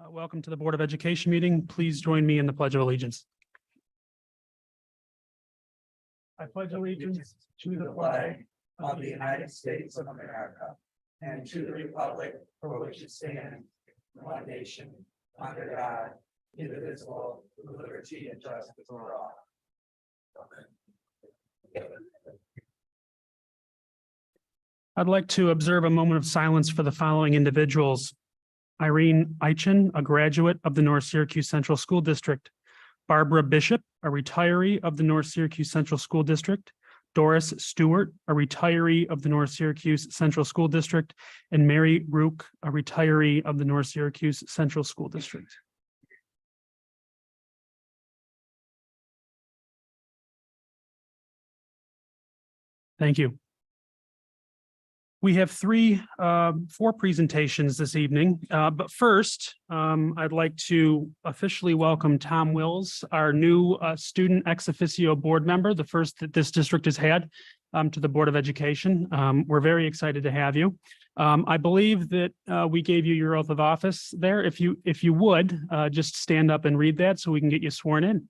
Welcome to the Board of Education meeting. Please join me in the Pledge of Allegiance. I pledge allegiance to the flag of the United States of America and to the republic for which it stands, one nation, under God, indivisible, with liberty and justice for all. I'd like to observe a moment of silence for the following individuals. Irene Eichen, a graduate of the North Syracuse Central School District. Barbara Bishop, a retiree of the North Syracuse Central School District. Doris Stewart, a retiree of the North Syracuse Central School District. And Mary Rook, a retiree of the North Syracuse Central School District. Thank you. We have four presentations this evening, but first, I'd like to officially welcome Tom Wills, our new student ex officio board member, the first that this district has had to the Board of Education. We're very excited to have you. I believe that we gave you your oath of office there. If you would, just stand up and read that so we can get you sworn in.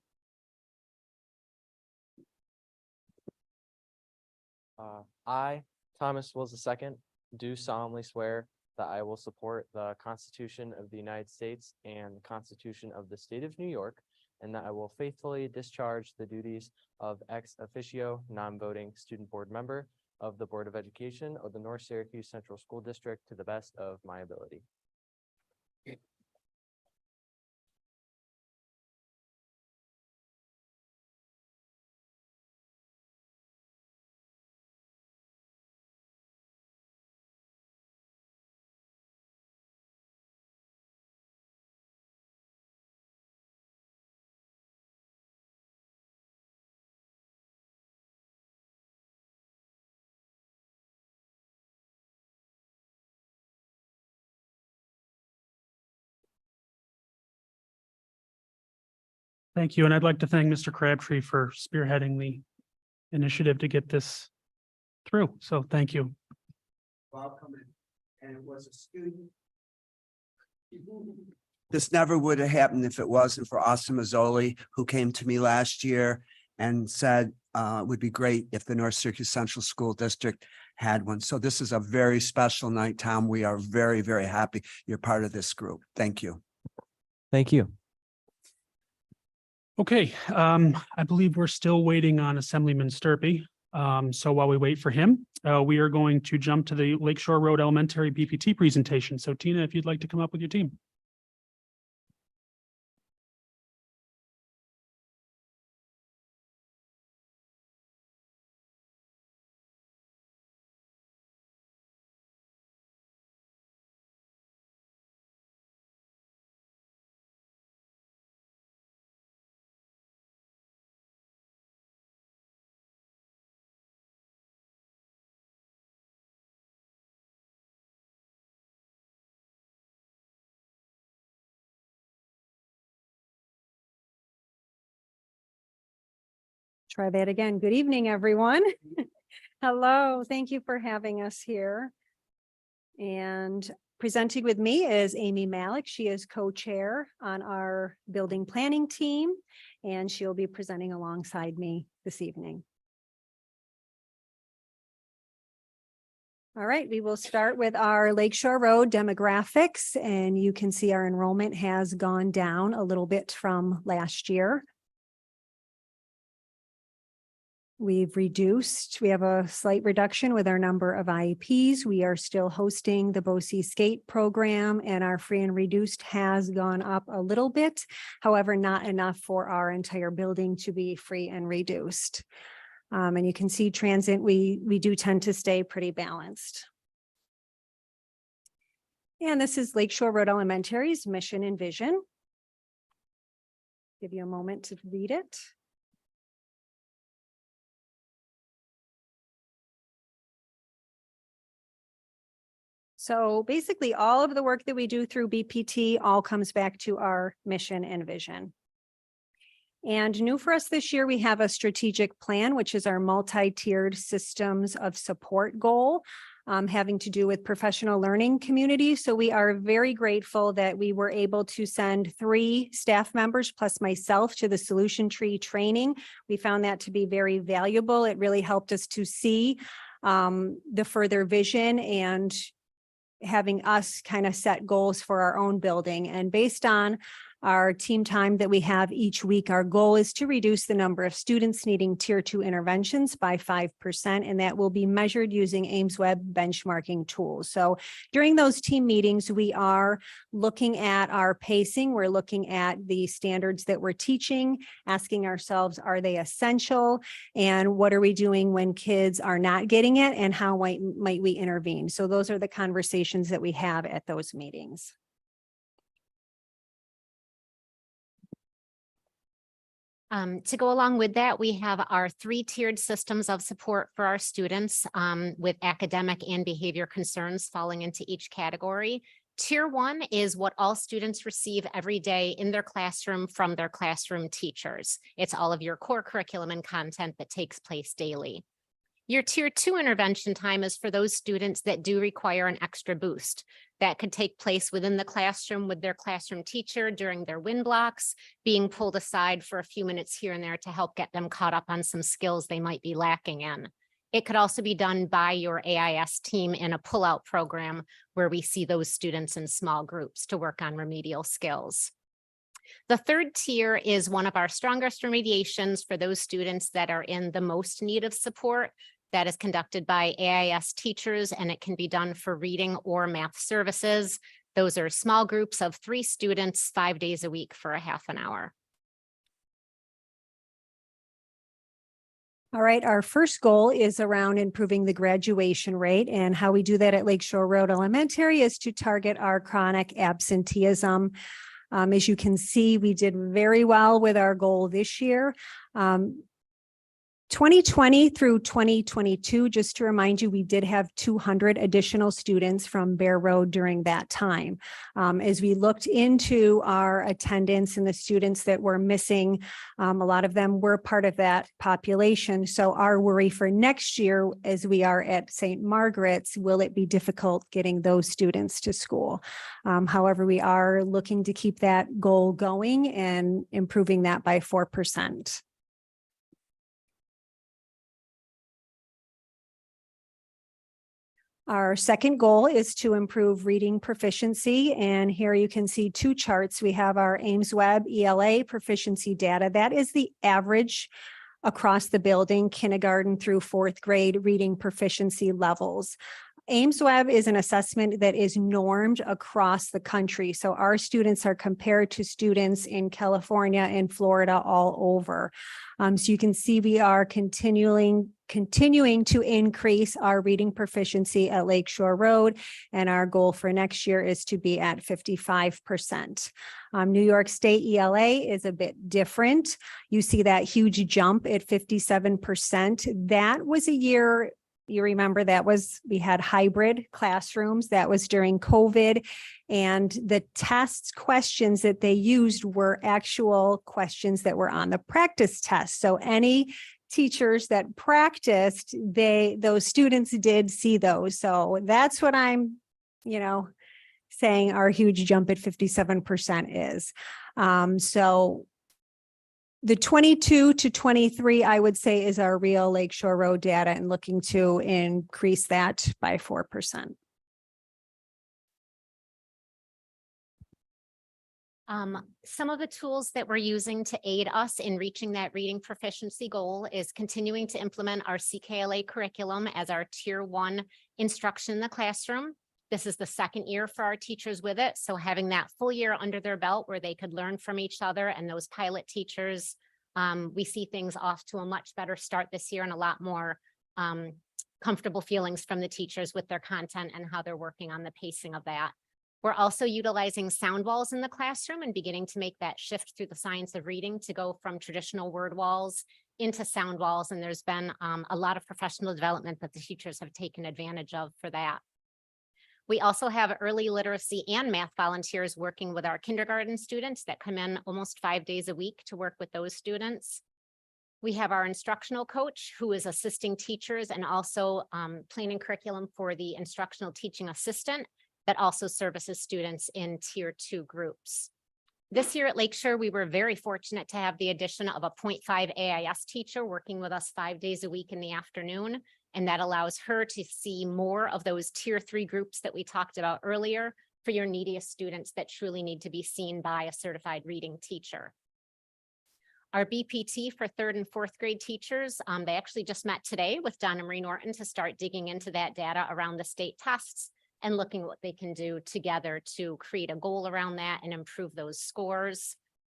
I, Thomas Wills II, do solemnly swear that I will support the Constitution of the United States and the Constitution of the State of New York, and that I will faithfully discharge the duties of ex officio non-voting student board member of the Board of Education of the North Syracuse Central School District to the best of my ability. Thank you. And I'd like to thank Mr. Crabtree for spearheading the initiative to get this through. So thank you. Welcome, and it was a student. This never would have happened if it wasn't for Austin Mazzoli, who came to me last year and said it would be great if the North Syracuse Central School District had one. So this is a very special night, Tom. We are very, very happy you're part of this group. Thank you. Thank you. Okay, I believe we're still waiting on Assemblyman Sturpey. So while we wait for him, we are going to jump to the Lakeshore Road Elementary BPT presentation. So Tina, if you'd like to come up with your team. Try that again. Good evening, everyone. Hello, thank you for having us here. And presenting with me is Amy Malik. She is co-chair on our building planning team, and she'll be presenting alongside me this evening. All right, we will start with our Lakeshore Road demographics, and you can see our enrollment has gone down a little bit from last year. We have a slight reduction with our number of IEPs. We are still hosting the BOCES skate program, and our free and reduced has gone up a little bit. However, not enough for our entire building to be free and reduced. And you can see transit, we do tend to stay pretty balanced. And this is Lakeshore Road Elementary's mission and vision. Give you a moment to read it. So basically all of the work that we do through BPT all comes back to our mission and vision. And new for us this year, we have a strategic plan, which is our multi-tiered systems of support goal. having to do with professional learning community. So we are very grateful that we were able to send 3 staff members plus myself to the Solution Tree training. We found that to be very valuable. It really helped us to see the further vision and having us kind of set goals for our own building. And based on our team time that we have each week, our goal is to reduce the number of students needing tier 2 interventions by 5%, and that will be measured using Ames Web benchmarking tools. So during those team meetings, we are looking at our pacing. We're looking at the standards that we're teaching, asking ourselves, are they essential? And what are we doing when kids are not getting it? And how might we intervene? So those are the conversations that we have at those meetings. To go along with that, we have our 3-tiered systems of support for our students with academic and behavior concerns falling into each category. Tier 1 is what all students receive every day in their classroom from their classroom teachers. It's all of your core curriculum and content that takes place daily. Your tier 2 intervention time is for those students that do require an extra boost. That could take place within the classroom with their classroom teacher during their win blocks, being pulled aside for a few minutes here and there to help get them caught up on some skills they might be lacking in. It could also be done by your AIS team in a pullout program where we see those students in small groups to work on remedial skills. The 3rd tier is one of our strongest remediations for those students that are in the most need of support. That is conducted by AIS teachers, and it can be done for reading or math services. Those are small groups of 3 students, 5 days a week for a half an hour. All right, our first goal is around improving the graduation rate, and how we do that at Lakeshore Road Elementary is to target our chronic absenteeism. As you can see, we did very well with our goal this year. 2020 through 2022, just to remind you, we did have 200 additional students from Bear Road during that time. As we looked into our attendance and the students that were missing, a lot of them were part of that population. So our worry for next year, as we are at St. Margaret's, will it be difficult getting those students to school? However, we are looking to keep that goal going and improving that by 4%. Our second goal is to improve reading proficiency. And here you can see 2 charts. We have our Ames Web ELA proficiency data. That is the average across the building, kindergarten through 4th grade reading proficiency levels. Ames Web is an assessment that is normed across the country. So our students are compared to students in California and Florida all over. So you can see we are continuing to increase our reading proficiency at Lakeshore Road, and our goal for next year is to be at 55%. New York State ELA is a bit different. You see that huge jump at 57%. That was a year, you remember, we had hybrid classrooms. That was during COVID, and the tests questions that they used were actual questions that were on the practice test. So any teachers that practiced, those students did see those. So that's what I'm, saying our huge jump at 57% is. So the 22 to 23, I would say, is our real Lakeshore Road data, and looking to increase that by 4%. Some of the tools that we're using to aid us in reaching that reading proficiency goal is continuing to implement our CKLA curriculum as our tier 1 instruction in the classroom. This is the 2nd year for our teachers with it. So having that full year under their belt where they could learn from each other and those pilot teachers, we see things off to a much better start this year, and a lot more comfortable feelings from the teachers with their content and how they're working on the pacing of that. We're also utilizing sound walls in the classroom and beginning to make that shift through the science of reading to go from traditional word walls into sound walls. And there's been a lot of professional development that the teachers have taken advantage of for that. We also have early literacy and math volunteers working with our kindergarten students that come in almost 5 days a week to work with those students. We have our instructional coach who is assisting teachers and also planning curriculum for the instructional teaching assistant that also services students in tier 2 groups. This year at Lakeshore, we were very fortunate to have the addition of a 0.5 AIS teacher working with us 5 days a week in the afternoon. And that allows her to see more of those tier 3 groups that we talked about earlier for your neediest students that truly need to be seen by a certified reading teacher. Our BPT for 3rd and 4th grade teachers, they actually just met today with Donna Marie Norton to start digging into that data around the state tests and looking at what they can do together to create a goal around that and improve those scores.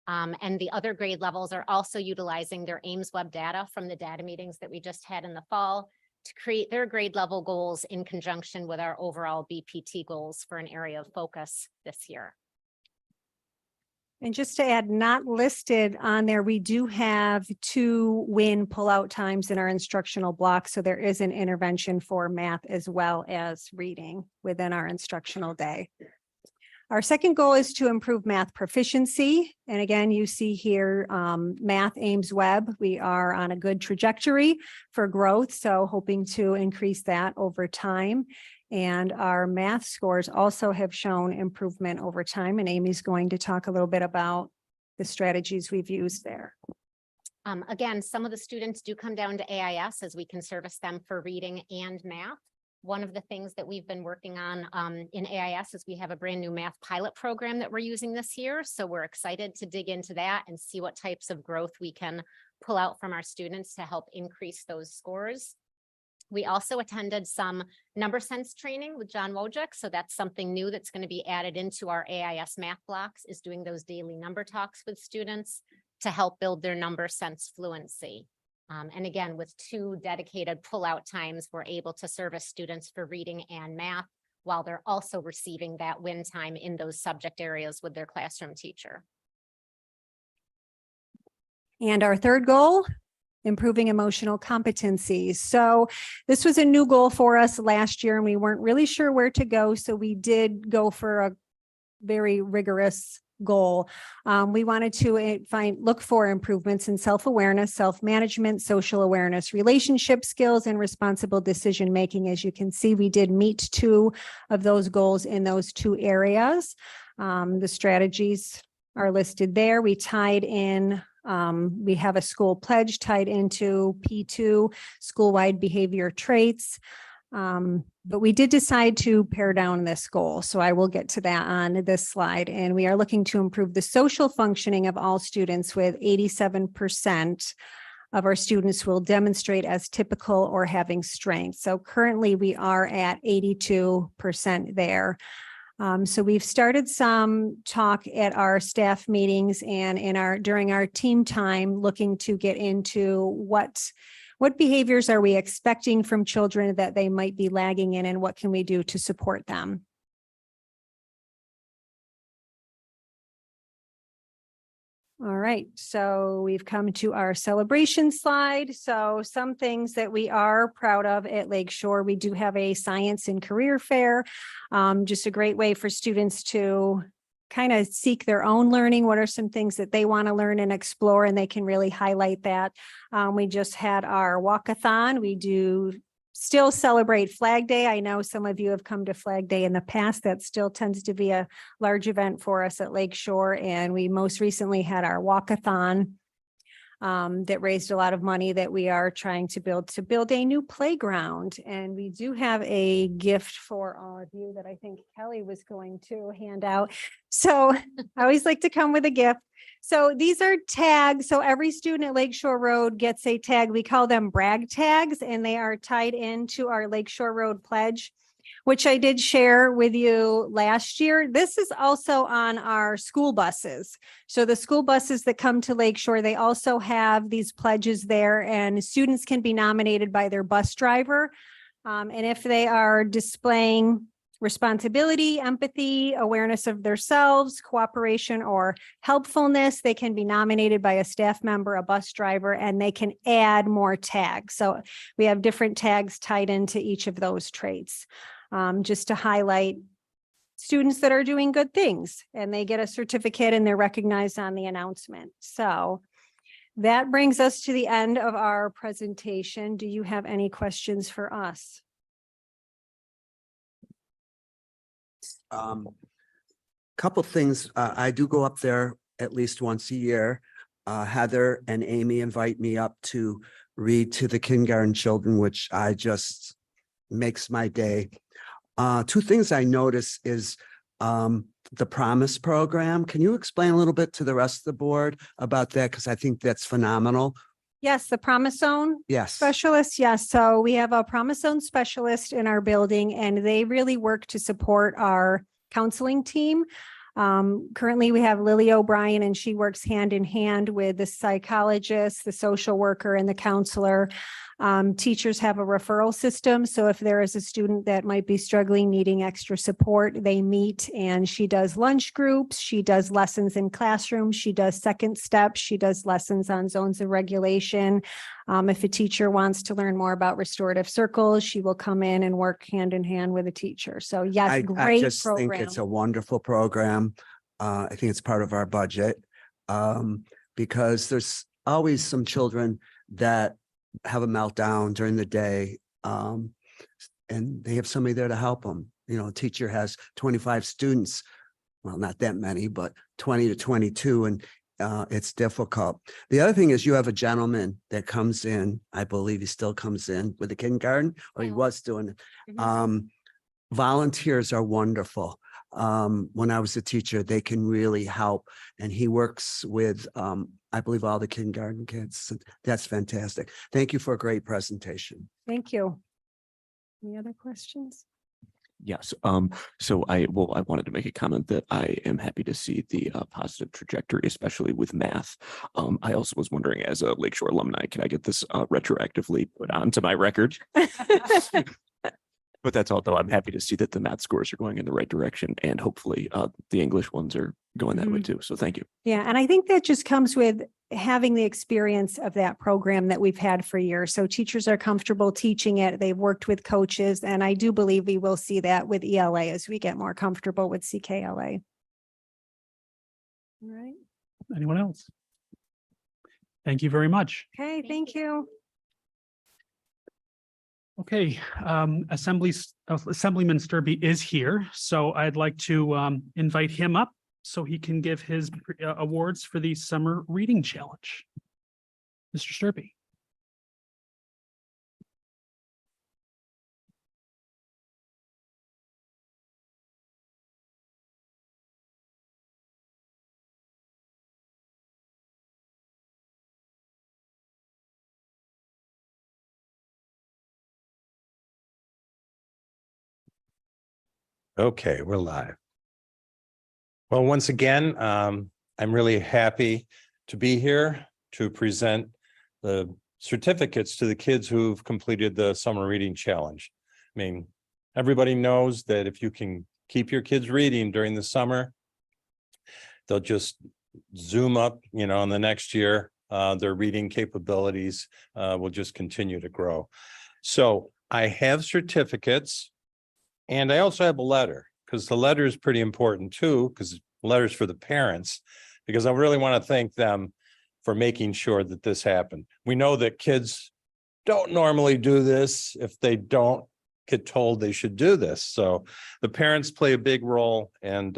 And the other grade levels are also utilizing their Ames web data from the data meetings that we just had in the fall to create their grade level goals in conjunction with our overall BPT goals for an area of focus this year. And just to add, not listed on there, we do have 2 win pullout times in our instructional block. So there is an intervention for math as well as reading within our instructional day. Our second goal is to improve math proficiency. And again, you see here, Math Ames Web, we are on a good trajectory for growth. So hoping to increase that over time. And our math scores also have shown improvement over time. And Amy's going to talk a little bit about the strategies we've used there. Again, some of the students do come down to AIS as we can service them for reading and math. One of the things that we've been working on in AIS is we have a brand new math pilot program that we're using this year. So we're excited to dig into that and see what types of growth we can pull out from our students to help increase those scores. We also attended some number sense training with John Wojcik. So that's something new that's going to be added into our AIS math blocks, is doing those daily number talks with students to help build their number sense fluency. And again, with 2 dedicated pullout times, we're able to service students for reading and math while they're also receiving that win time in those subject areas with their classroom teacher. And our third goal, improving emotional competencies. So this was a new goal for us last year and we weren't really sure where to go. So we did go for a very rigorous goal. We wanted to look for improvements in self-awareness, self-management, social awareness, relationship skills, and responsible decision-making. As you can see, we did meet 2 of those goals in those 2 areas. The strategies are listed there. We tied in, we have a school pledge tied into P2, school-wide behavior traits. But we did decide to pare down this goal. So I will get to that on this slide. And we are looking to improve the social functioning of all students, with 87% of our students will demonstrate as typical or having strengths. So currently we are at 82% there. So we've started some talk at our staff meetings and during our team time, looking to get into what behaviors are we expecting from children that they might be lagging in, and what can we do to support them? All right, so we've come to our celebration slide. So some things that we are proud of at Lakeshore, we do have a science and career fair, just a great way for students to kind of seek their own learning. What are some things that they want to learn and explore, and they can really highlight that. We just had our walkathon. We do still celebrate Flag Day. I know some of you have come to Flag Day in the past. That still tends to be a large event for us at Lakeshore. And we most recently had our walkathon that raised a lot of money that we are trying to build a new playground. And we do have a gift for all of you that I think Kelly was going to hand out. So I always like to come with a gift. So these are tags. So every student at Lakeshore Road gets a tag. We call them brag tags, and they are tied into our Lakeshore Road pledge, which I did share with you last year. This is also on our school buses. So the school buses that come to Lakeshore, they also have these pledges there, and students can be nominated by their bus driver. And if they are displaying responsibility, empathy, awareness of themselves, cooperation, or helpfulness, they can be nominated by a staff member, a bus driver, and they can add more tags. So we have different tags tied into each of those traits. Just to highlight students that are doing good things, and they get a certificate and they're recognized on the announcement. So That brings us to the end of our presentation. Do you have any questions for us? Couple things. I do go up there at least once a year. Heather and Amy invite me up to read to the kindergarten children, which I just makes my day. Two things I notice is the Promise program. Can you explain a little bit to the rest of the board about that? Because I think that's phenomenal. Yes, the Promise Zone Yes. specialist. Yes. So we have a Promise Zone specialist in our building and they really work to support our counseling team. Currently we have Lily O'Brien and she works hand in hand with the psychologist, the social worker and the counselor. Teachers have a referral system. So if there is a student that might be struggling, needing extra support, they meet and she does lunch groups. She does lessons in classrooms. She does second steps. She does lessons on zones of regulation. If a teacher wants to learn more about restorative circles, she will come in and work hand in hand with a teacher. So yes, I great just think program. it's a wonderful program. I think it's part of our budget. Because there's always some children that have a meltdown during the day. And they have somebody there to help them. You know, a teacher has 25 students. Well, not that many, but 20 to 22. And it's difficult. The other thing is you have a gentleman that comes in, I believe he still comes in with the kindergarten, or he was doing it. Volunteers are wonderful. When I was a teacher, they can really help. And he works with, I believe, all the kindergarten kids. That's fantastic. Thank you for a great presentation. Thank you. Any other questions? Yes. So I wanted to make a comment that I am happy to see the positive trajectory, especially with math. I also was wondering, as a Lakeshore alumni, can I get this retroactively put onto my record? But that's all, though. I'm happy to see that the math scores are going in the right direction and hopefully the English ones are going that way too. So thank you. Yeah, and I think that just comes with having the experience of that program that we've had for years. So teachers are comfortable teaching it. They've worked with coaches, and I do believe we will see that with ELA as we get more comfortable with CKLA. All right. Anyone else? Thank you very much. Okay, thank you. Okay, Assemblyman Sturby is here, so I'd like to invite him up so he can give his awards for the Summer Reading Challenge. Mr. Sturby. Okay, we're live. Well, once again, I'm really happy to be here to present the certificates to the kids who've completed the Summer Reading Challenge. I mean, everybody knows that if you can keep your kids reading during the summer, they'll just zoom up, you know, in the next year, their reading capabilities will just continue to grow. So I have certificates. And I also have a letter, because the letter is pretty important too, because letters for the parents, because I really want to thank them for making sure that this happened. We know that kids don't normally do this if they don't get told they should do this. So the parents play a big role, and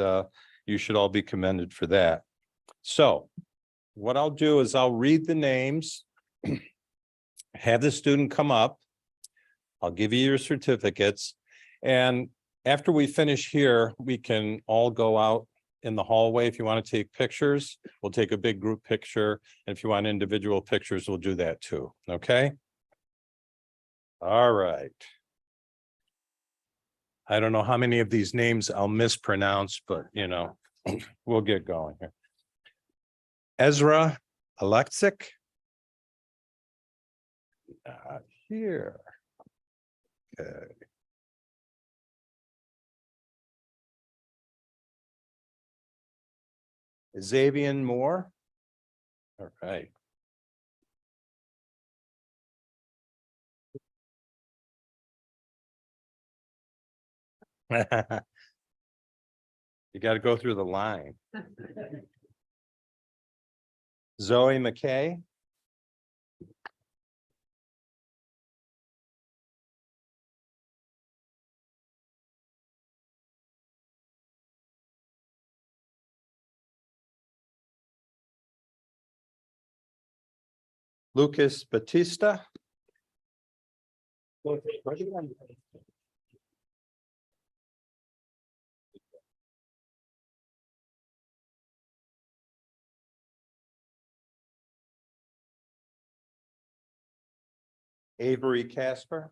you should all be commended for that. So what I'll do is I'll read the names, have the student come up. I'll give you your certificates. And after we finish here, we can all go out in the hallway. If you want to take pictures, we'll take a big group picture. And if you want individual pictures, we'll do that too. Okay. All right. I don't know how many of these names I'll mispronounce, but you know, we'll get going here. Ezra Alexic. Here. Okay. Xavier Moore. All right. You got to go through the line. Zoe McKay. Lucas Batista. Avery Casper.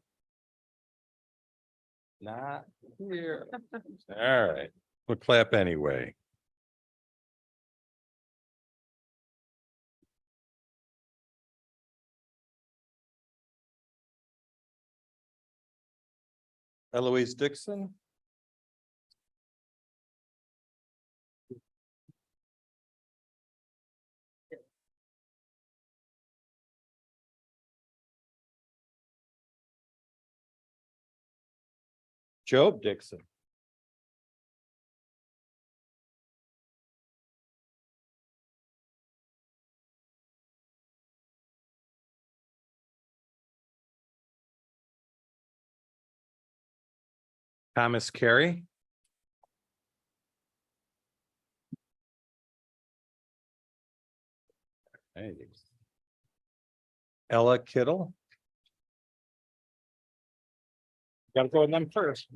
Not here. All right, we'll clap anyway. Eloise Dixon. Job Dixon. Thomas Carey. Hey. Ella Kittle. Gotta go with them first.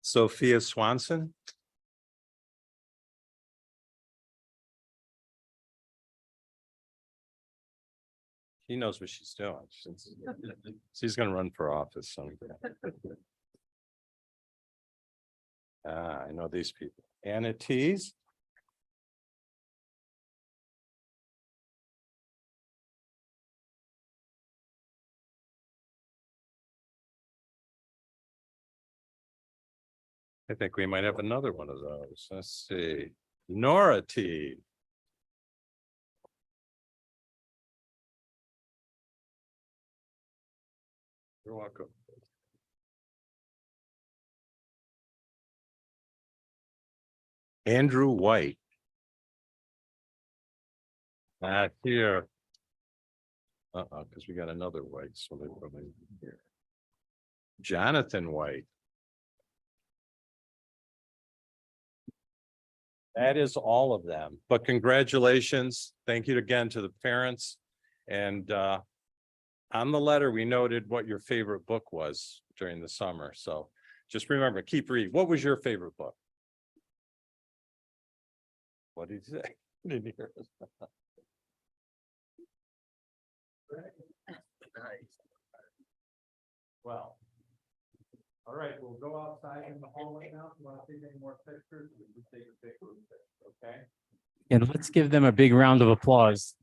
Sophia Swanson. She knows what she's doing. She's gonna run for office someday. I know these people. Anna Tees. I think we might have another one of those. Let's see. Nora T. You're welcome. Andrew White. Not here. Because we got another White, so they're probably here. Jonathan White. That is all of them, but congratulations. Thank you again to the parents. And on the letter, we noted what your favorite book was during the summer. So just remember, keep reading. What was your favorite book? What did you say? Didn't hear us. Well. All right, we'll go outside in the hallway now. If you want to take any more pictures, we can take a picture, okay? And let's give them a big round of applause.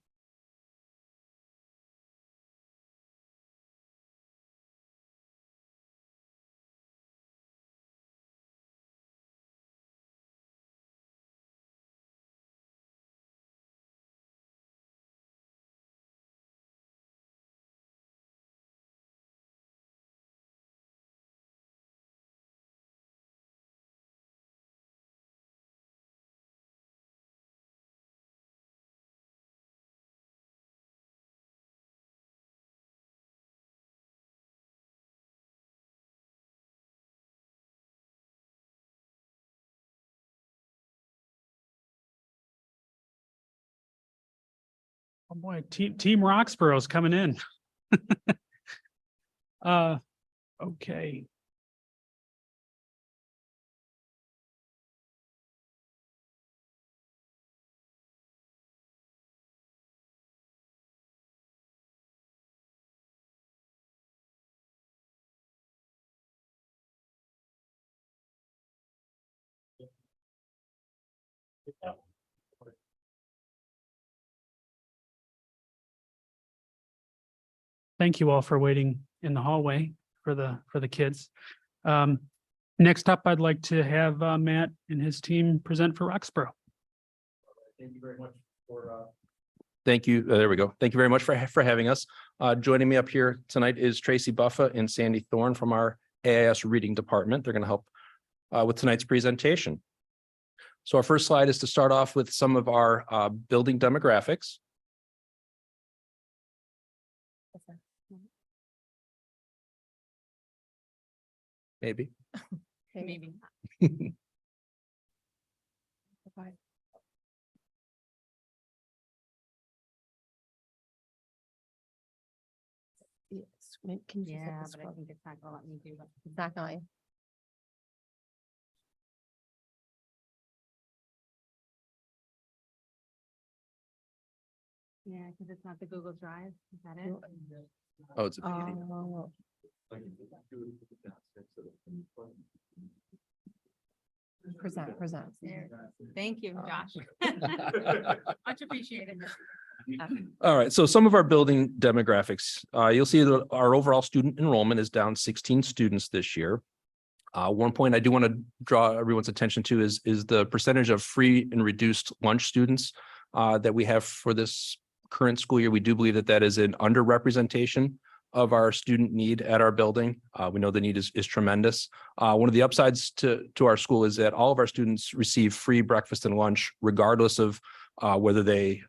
Oh boy, Team Roxborough's coming in. Okay. Thank you all for waiting in the hallway for the kids. Next up, I'd like to have Matt and his team present for Roxborough. Thank you very much for. Thank you. There we go. Thank you very much for having us. Joining me up here tonight is Tracy Buffa and Sandy Thorne from our AIS Reading Department. They're going to help with tonight's presentation. So our first slide is to start off with some of our building demographics. maybe. Maybe. Can you Yeah, but I think it's not gonna let me do it. It's not going. Yeah, because it's not the Google Drive. Is that it? Oh, it's a PDF. Oh, present. Thank you, Josh. Much appreciated. All right, so some of our building demographics, you'll see that our overall student enrollment is down 16 students this year. One point I do want to draw everyone's attention to is the percentage of free and reduced lunch students that we have for this current school year. We do believe that that is an underrepresentation of our student need at our building. We know the need is tremendous. One of the upsides to our school is that all of our students receive free breakfast and lunch, regardless of whether they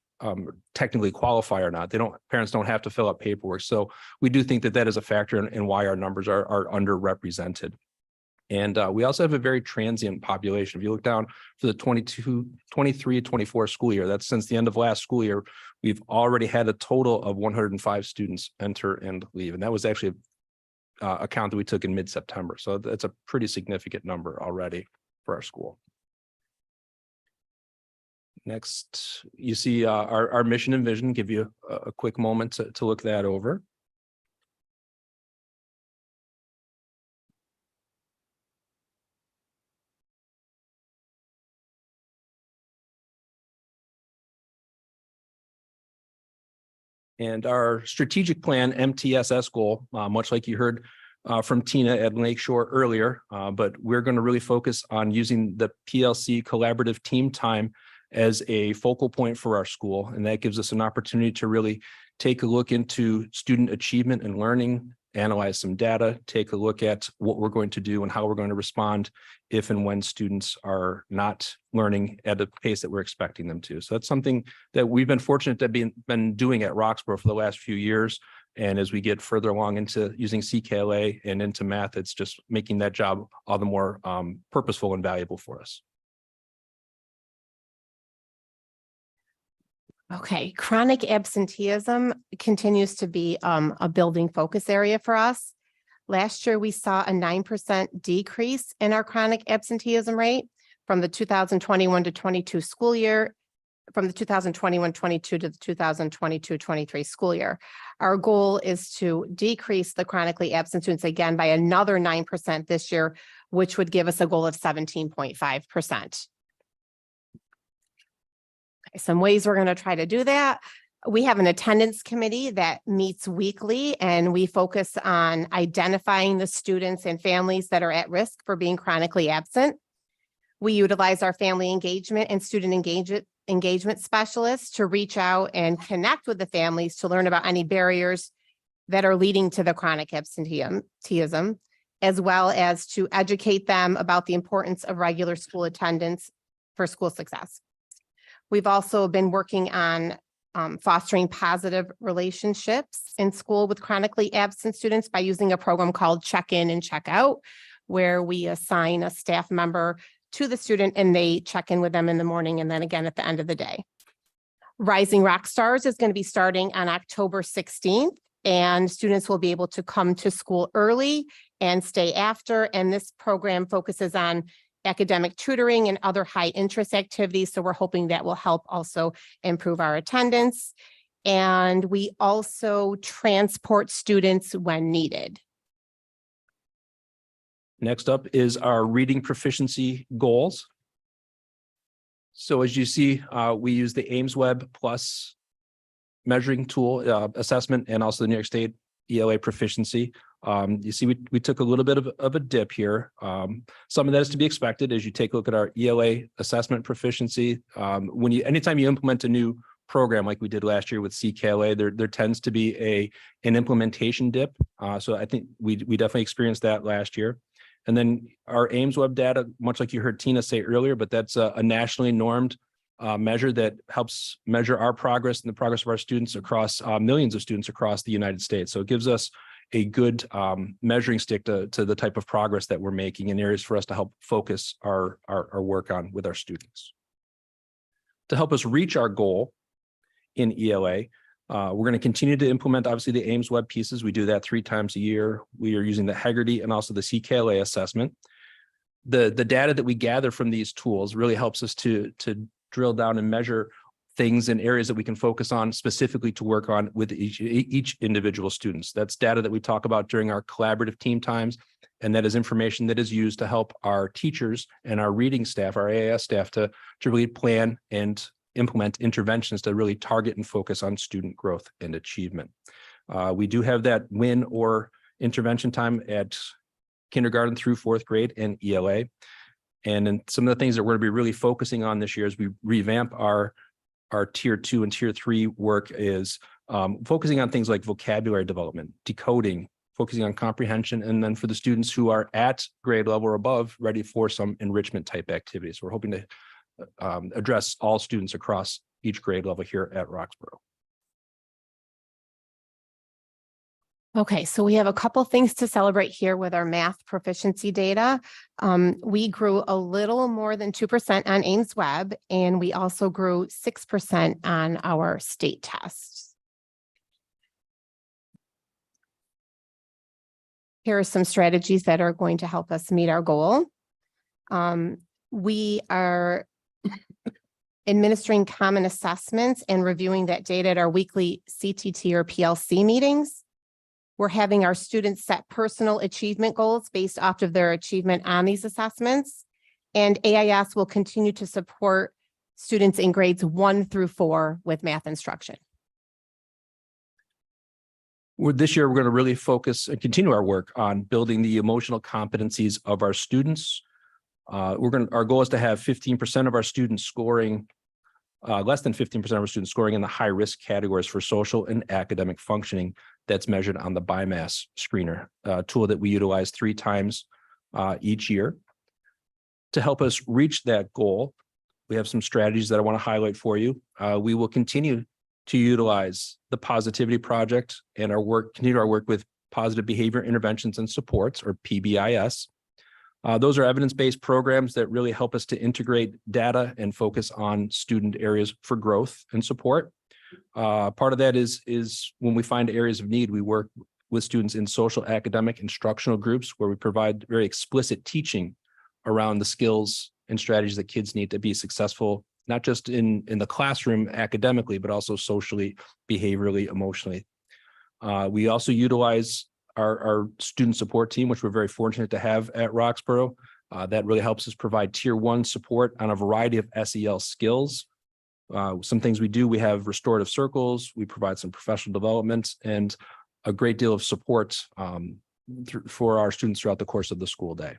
technically qualify or not. Parents don't have to fill out paperwork. So we do think that that is a factor in why our numbers are underrepresented. And we also have a very transient population. If you look down for the 23-24 school year, that's since the end of last school year, we've already had a total of 105 students enter and leave. And that was actually a count that we took in mid-September. So that's a pretty significant number already for our school. Next, you see our mission and vision. Give you a quick moment to look that over. And our strategic plan MTSS goal, much like you heard from Tina at Lakeshore earlier, but we're going to really focus on using the PLC collaborative team time as a focal point for our school. And that gives us an opportunity to really take a look into student achievement and learning, analyze some data, take a look at what we're going to do and how we're going to respond if and when students are not learning at the pace that we're expecting them to. So that's something that we've been fortunate to have been doing at Roxborough for the last few years. And as we get further along into using CKLA and into math, it's just making that job all the more purposeful and valuable for us. Okay, chronic absenteeism continues to be a building focus area for us. Last year, we saw a 9% decrease in our chronic absenteeism rate from the 2021 to 22 school year, from the 2021-22 to the 2022-23 school year. Our goal is to decrease the chronically absent students again by another 9% this year, which would give us a goal of 17.5%. Some ways we're going to try to do that. We have an attendance committee that meets weekly, and we focus on identifying the students and families that are at risk for being chronically absent. We utilize our family engagement and student engagement specialists to reach out and connect with the families to learn about any barriers that are leading to the chronic absenteeism, as well as to educate them about the importance of regular school attendance for school success. We've also been working on fostering positive relationships in school with chronically absent students by using a program called Check In and Check Out, where we assign a staff member to the student and they check in with them in the morning and then again at the end of the day. Rising Rock Stars is going to be starting on October 16th, and students will be able to come to school early and stay after. And this program focuses on academic tutoring and other high interest activities. So we're hoping that will help also improve our attendance. And we also transport students when needed. Next up is our reading proficiency goals. So as you see, we use the AIMSweb Plus measuring tool assessment and also the New York State ELA proficiency. You see, we took a little bit of a dip here. Some of that is to be expected as you take a look at our ELA assessment proficiency. Anytime you implement a new program like we did last year with CKLA, there tends to be an implementation dip. So I think we definitely experienced that last year. And then our AIMSweb data, much like you heard Tina say earlier, but that's a nationally normed measure that helps measure our progress and the progress of our students across millions of students across the United States. So it gives us a good measuring stick to the type of progress that we're making in areas for us to help focus our work on with our students. To help us reach our goal in ELA, we're going to continue to implement, obviously, the Ames web pieces. We do that 3 times a year. We are using the Heggerty and also the CKLA assessment. The data that we gather from these tools really helps us to drill down and measure things in areas that we can focus on specifically to work on with each individual students. That's data that we talk about during our collaborative team times, and that is information that is used to help our teachers and our reading staff, our AAS staff, to really plan and implement interventions to really target and focus on student growth and achievement. We do have that win or intervention time at kindergarten through 4th grade and ELA. And then some of the things that we're going to be really focusing on this year as we revamp our tier 2 and tier 3 work is focusing on things like vocabulary development, decoding, focusing on comprehension, and then for the students who are at grade level or above, ready for some enrichment type activities. We're hoping to address all students across each grade level here at Roxborough. Okay, so we have a couple things to celebrate here with our math proficiency data. We grew a little more than 2% on Ames Web, and we also grew 6% on our state tests. Here are some strategies that are going to help us meet our goal. We are administering common assessments and reviewing that data at our weekly CTT or PLC meetings. We're having our students set personal achievement goals based off of their achievement on these assessments. And AIS will continue to support students in grades 1 through 4 with math instruction. This year, we're going to really focus and continue our work on building the emotional competencies of our students. Our goal is to have 15% of our students scoring, less than 15% of our students scoring in the high risk categories for social and academic functioning. That's measured on the BIMAS screener, tool that we utilize 3 times each year. To help us reach that goal, we have some strategies that I want to highlight for you. We will continue to utilize the Positivity Project and continue our work with Positive Behavior Interventions and Supports, or PBIS. Those are evidence-based programs that really help us to integrate data and focus on student areas for growth and support. Part of that is when we find areas of need, we work with students in social academic instructional groups where we provide very explicit teaching around the skills and strategies that kids need to be successful, not just in the classroom academically, but also socially, behaviorally, emotionally. We also utilize our student support team, which we're very fortunate to have at Roxborough. That really helps us provide tier 1 support on a variety of SEL skills. Some things we do, we have restorative circles, we provide some professional development and a great deal of support for our students throughout the course of the school day.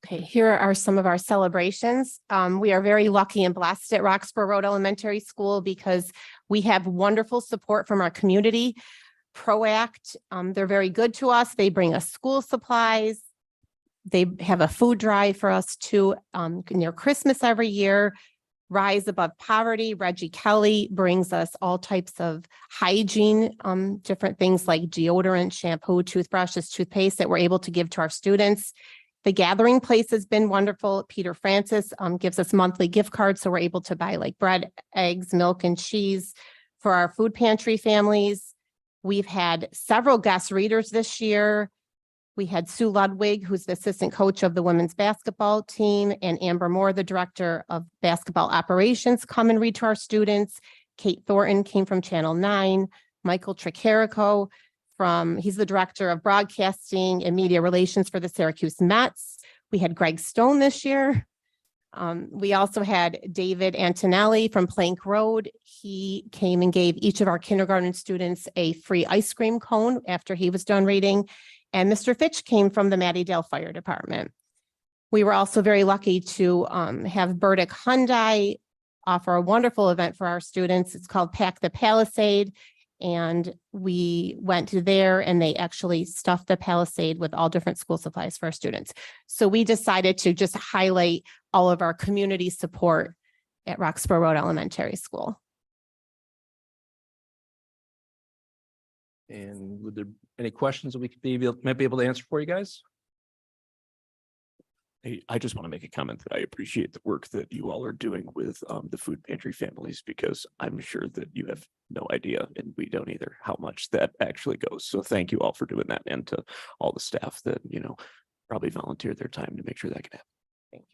Okay, here are some of our celebrations. We are very lucky and blessed at Roxborough Road Elementary School because we have wonderful support from our community. ProAct, they're very good to us. They bring us school supplies. They have a food drive for us too near Christmas every year. Rise Above Poverty, Reggie Kelly brings us all types of hygiene, different things like deodorant, shampoo, toothbrushes, toothpaste that we're able to give to our students. The Gathering Place has been wonderful. Peter Francis gives us monthly gift cards, so we're able to buy like bread, eggs, milk, and cheese for our food pantry families. We've had several guest readers this year. We had Sue Ludwig, who's the assistant coach of the women's basketball team, and Amber Moore, the director of basketball operations, come and read to our students. Kate Thornton came from Channel 9. Michael Tricarico he's the director of broadcasting and media relations for the Syracuse Mets. We had Greg Stone this year. We also had David Antonelli from Plank Road. He came and gave each of our kindergarten students a free ice cream cone after he was done reading. And Mr. Fitch came from the Mattydale Fire Department. We were also very lucky to have Burdick Hyundai offer a wonderful event for our students. It's called Pack the Palisade. And we went to there and they actually stuffed the Palisade with all different school supplies for our students. So we decided to just highlight all of our community support at Roxborough Road Elementary School. And would there any questions that we could might be able to answer for you guys? I just want to make a comment that I appreciate the work that you all are doing with the food pantry families, because I'm sure that you have no idea, and we don't either, how much that actually goes. So thank you all for doing that, and to all the staff that, probably volunteer their time to make sure that can happen. Thank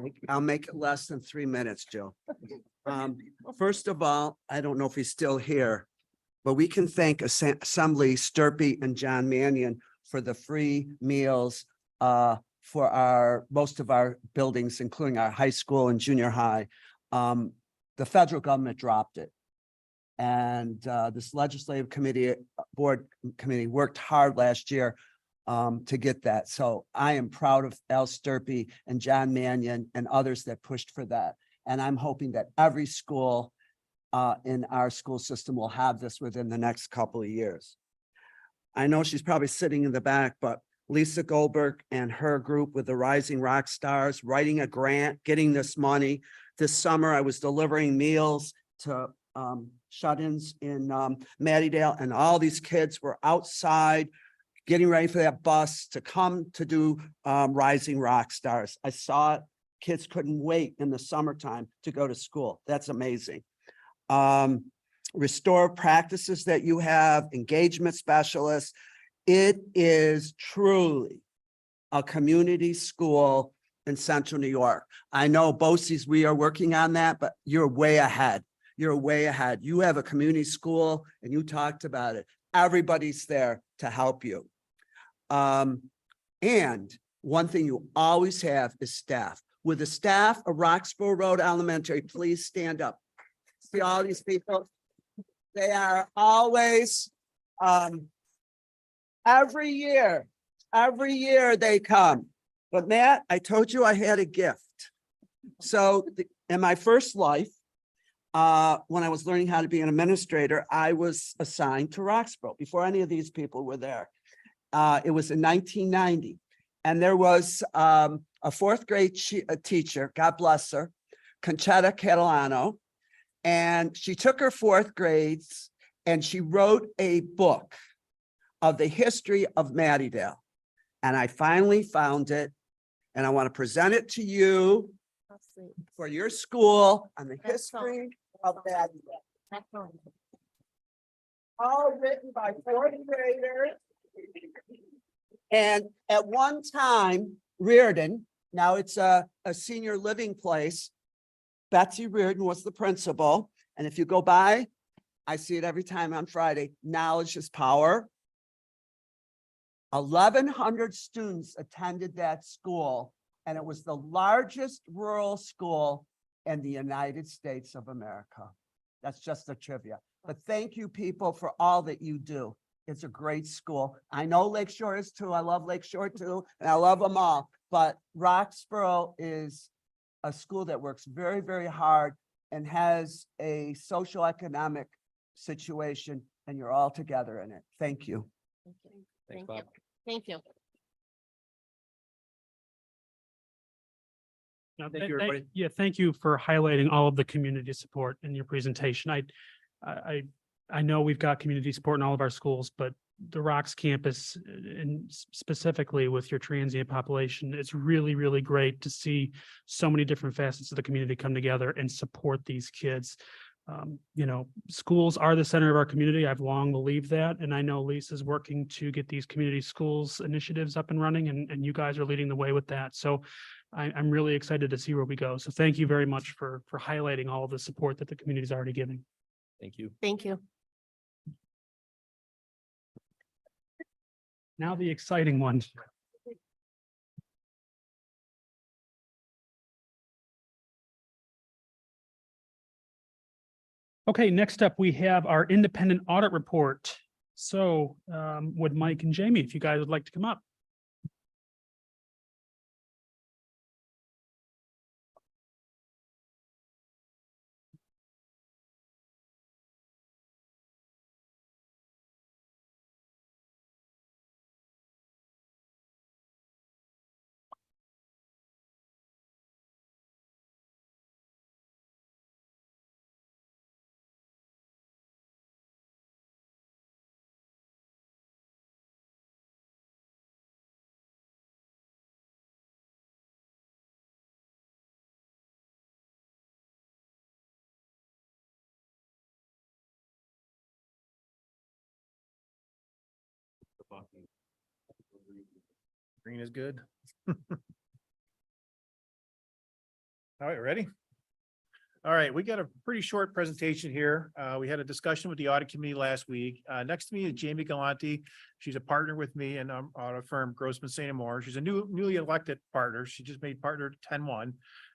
you. I'll make it less than 3 minutes, Joe. First of all, I don't know if he's still here, but we can thank Assembly Sturpey and John Mannion for the free meals for most of our buildings, including our high school and junior high. The federal government dropped it. And this legislative board committee worked hard last year to get that. So I am proud of Al Sturpey and John Mannion and others that pushed for that. And I'm hoping that every school in our school system will have this within the next couple of years. I know she's probably sitting in the back, but Lisa Goldberg and her group with the Rising Rock Stars, writing a grant, getting this money. This summer, I was delivering meals to shut-ins in Mattydale, and all these kids were outside getting ready for that bus to come to do Rising Rock Stars. I saw it. Kids couldn't wait in the summertime to go to school. That's amazing. Restore practices that you have, engagement specialists. It is truly a community school in Central New York. I know BOCES, we are working on that, but you're way ahead. You're way ahead. You have a community school and you talked about it. Everybody's there to help you. And one thing you always have is staff. With the staff of Roxborough Road Elementary, please stand up. See all these people? They are always, every year they come. But Matt, I told you I had a gift. So in my first life, when I was learning how to be an administrator, I was assigned to Roxborough before any of these people were there. It was in 1990. And there was a fourth grade teacher, God bless her, Conchetta Catalano. And she took her fourth grades and she wrote a book of the history of Mattydale. And I finally found it. And I want to present it to you for your school on the history of Mattydale. All written by fourth graders. And at one time, Reardon, now it's a senior living place, Betsy Reardon was the principal. And if you go by, I see it every time on Friday, knowledge is power. 1,100 students attended that school, and it was the largest rural school in the United States of America. That's just a trivia. But thank you, people, for all that you do. It's a great school. I know Lakeshore is too. I love Lakeshore too, and I love them all. But Roxborough is a school that works very, very hard and has a social economic situation, and you're all together in it. Thank you. Thanks, Bob. Thank you. No, Thank you, everybody. Yeah, thank you for highlighting all of the community support in your presentation. I know we've got community support in all of our schools, but the Rocks campus, and specifically with your transient population, it's really, really great to see so many different facets of the community come together and support these kids. Schools are the center of our community. I've long believed that. And I know Lisa's working to get these community schools initiatives up and running, and you guys are leading the way with that. So I'm really excited to see where we go. So thank you very much for highlighting all of the support that the community is already giving. Thank you. Thank you. Now the exciting one. Okay, next up, we have our independent audit report. So would Mike and Jamie, if you guys would like to come up. Green is good. All right, ready? All right, we got a pretty short presentation here. We had a discussion with the audit committee last week. Next to me is Jamie Galante. She's a partner with me in audit firm Grossman St. Moore. She's a newly elected partner. She just made partner 10-1.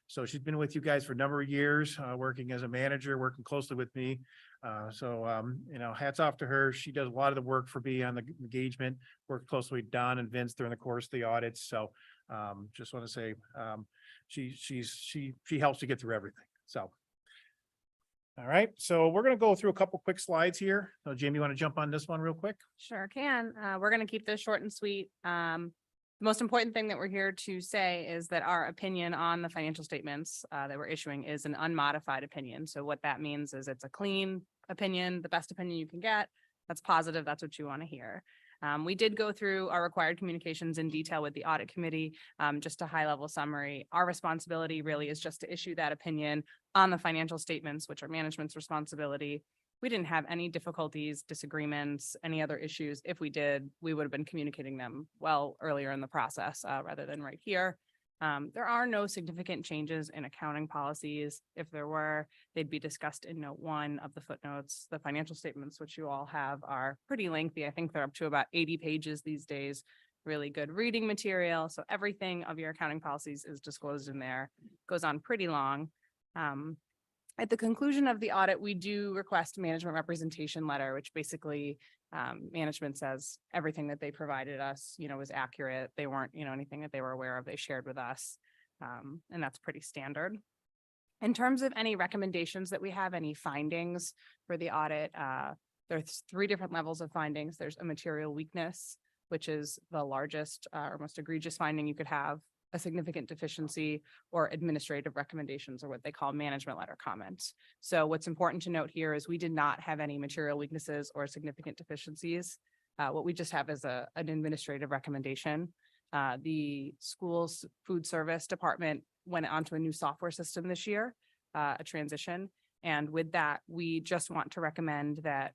So she's been with you guys for a number of years, working as a manager, working closely with me. You know, hats off to her. She does a lot of the work for me on the engagement, worked closely with Don and Vince during the course of the audits. So just want to say she helps to get through everything. So. All right, so we're going to go through a couple quick slides here. So Jamie, you want to jump on this one real quick? Sure can. We're going to keep this short and sweet. The most important thing that we're here to say is that our opinion on the financial statements that we're issuing is an unmodified opinion. So what that means is it's a clean opinion, the best opinion you can get. That's positive. That's what you want to hear. We did go through our required communications in detail with the audit committee. Just a high level summary. Our responsibility really is just to issue that opinion on the financial statements, which are management's responsibility. We didn't have any difficulties, disagreements, any other issues. If we did, we would have been communicating them well earlier in the process rather than right here. There are no significant changes in accounting policies. If there were, they'd be discussed in note 1 of the footnotes. The financial statements, which you all have, are pretty lengthy. I think they're up to about 80 pages these days. Really good reading material. So everything of your accounting policies is disclosed in there. Goes on pretty long. At the conclusion of the audit, we do request management representation letter, which basically management says everything that they provided us, you know, was accurate. They weren't, you know, anything that they were aware of, they shared with us. And that's pretty standard. In terms of any recommendations that we have, any findings for the audit, there's 3 different levels of findings. There's a material weakness, which is the largest or most egregious finding you could have, a significant deficiency, or administrative recommendations, or what they call management letter comments. So what's important to note here is we did not have any material weaknesses or significant deficiencies. What we just have is an administrative recommendation. The school's food service department went onto a new software system this year, a transition. And with that, we just want to recommend that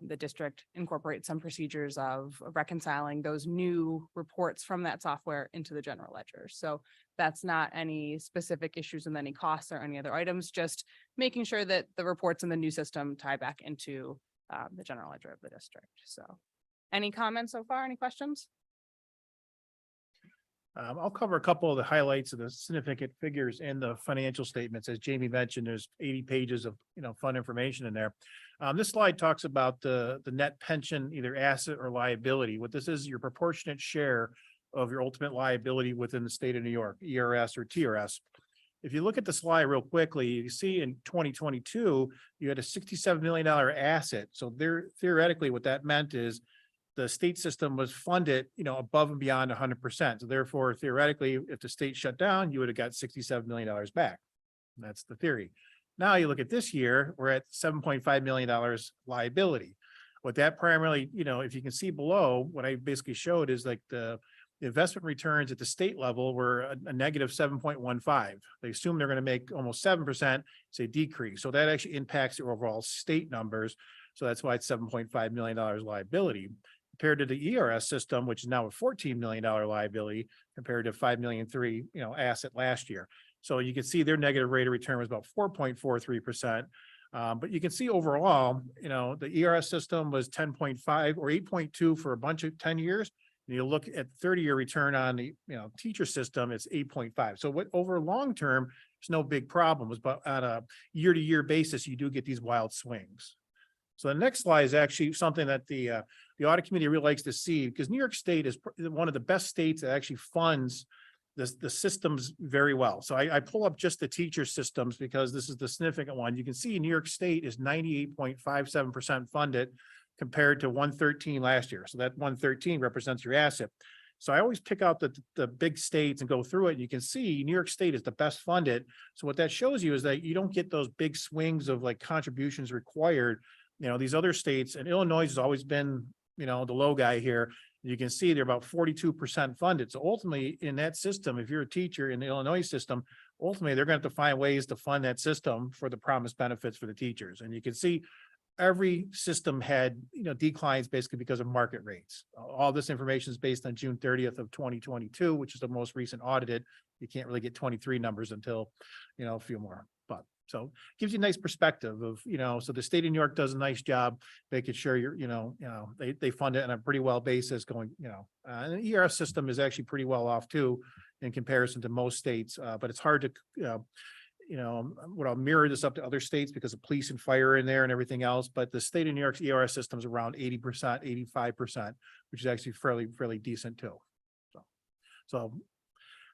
the district incorporate some procedures of reconciling those new reports from that software into the general ledger. So that's not any specific issues with any costs or any other items, just making sure that the reports in the new system tie back into the general ledger of the district. So any comments so far? Any questions? I'll cover a couple of the highlights of the significant figures in the financial statements. As Jamie mentioned, there's 80 pages of, you know, fun information in there. This slide talks about the net pension, either asset or liability. What this is your proportionate share of your ultimate liability within the state of New York, ERS or TRS. If you look at the slide real quickly, you see in 2022, you had a $67 million asset. So there, theoretically, what that meant is the state system was funded, you know, above and beyond 100%. So therefore, theoretically, if the state shut down, you would have got $67 million back. That's the theory. Now you look at this year, we're at $7.5 million liability. What that primarily, you know, if you can see below, what I basically showed is like the investment returns at the state level were a negative 7.15. They assume they're going to make almost 7%, say decrease. So that actually impacts the overall state numbers. So that's why it's $7.5 million liability. Compared to the ERS system, which is now a $14 million liability compared to $5.3 million, you know, asset last year. So you can see their negative rate of return was about 4.43%. But you can see overall, you know, the ERS system was 10.5 or 8.2 for a bunch of 10 years. And you look at 30-year return on the, you know, teacher system, it's 8.5. So what over long term, there's no big problems, but on a year-to-year basis, you do get these wild swings. So the next slide is actually something that the audit committee really likes to see, because New York State is one of the best states that actually funds the systems very well. So I pull up just the teacher systems because this is the significant one. You can see New York State is 98.57% funded compared to 113 last year. So that 113 represents your asset. So I always pick out the big states and go through it. And you can see New York State is the best funded. So what that shows you is that you don't get those big swings of like contributions required. You know, these other states, and Illinois has always been, you know, the low guy here. You can see they're about 42% funded. So ultimately in that system, if you're a teacher in the Illinois system, ultimately they're going to have to find ways to fund that system for the promised benefits for the teachers. And you can see every system had, declines basically because of market rates. All this information is based on June 30th of 2022, which is the most recent audited. You can't really get 23 numbers until, a few more, but so gives you a nice perspective of, so the state of New York does a nice job making sure they fund it on a pretty well basis going, and the ERS system is actually pretty well off too in comparison to most states, but it's hard to, I'll mirror this up to other states because of police and fire in there and everything else, but the state of New York's ERS system is around 80%, 85%, which is actually fairly decent too. So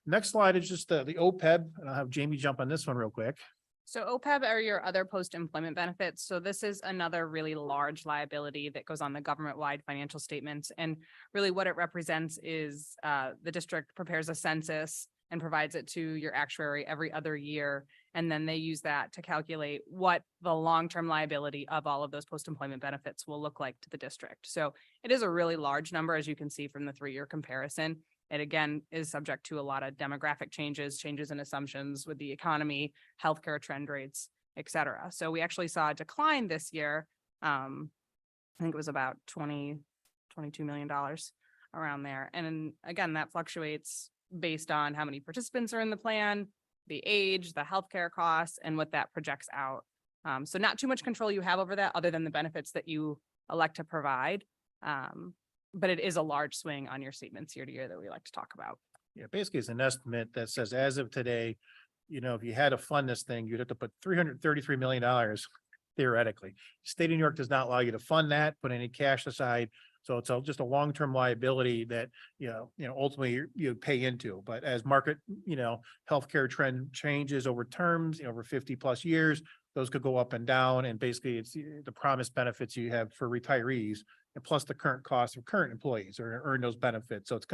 next slide is just the OPEB, and I'll have Jamie jump on this one real quick. So OPEB are your other post-employment benefits. So this is another really large liability that goes on the government-wide financial statements. And really what it represents is the district prepares a census and provides it to your actuary every other year. And then they use that to calculate what the long-term liability of all of those post-employment benefits will look like to the district. So it is a really large number, as you can see from the 3-year comparison. It again is subject to a lot of demographic changes in assumptions with the economy, healthcare trend rates, et cetera. So we actually saw a decline this year. I think it was about $22 million around there. And again, that fluctuates based on how many participants are in the plan, the age, the healthcare costs, and what that projects out. So not too much control you have over that other than the benefits that you elect to provide. But it is a large swing on your statements year to year that we like to talk about. Yeah, basically it's an estimate that says as of today, if you had to fund this thing, you'd have to put $333 million theoretically. The state of New York does not allow you to fund that, put any cash aside. So it's just a long-term liability that, ultimately you pay into. But as market, healthcare trend changes over terms, over 50+ years, those could go up and down. And basically it's the promised benefits you have for retirees and plus the current cost of current employees or earn those benefits. So it's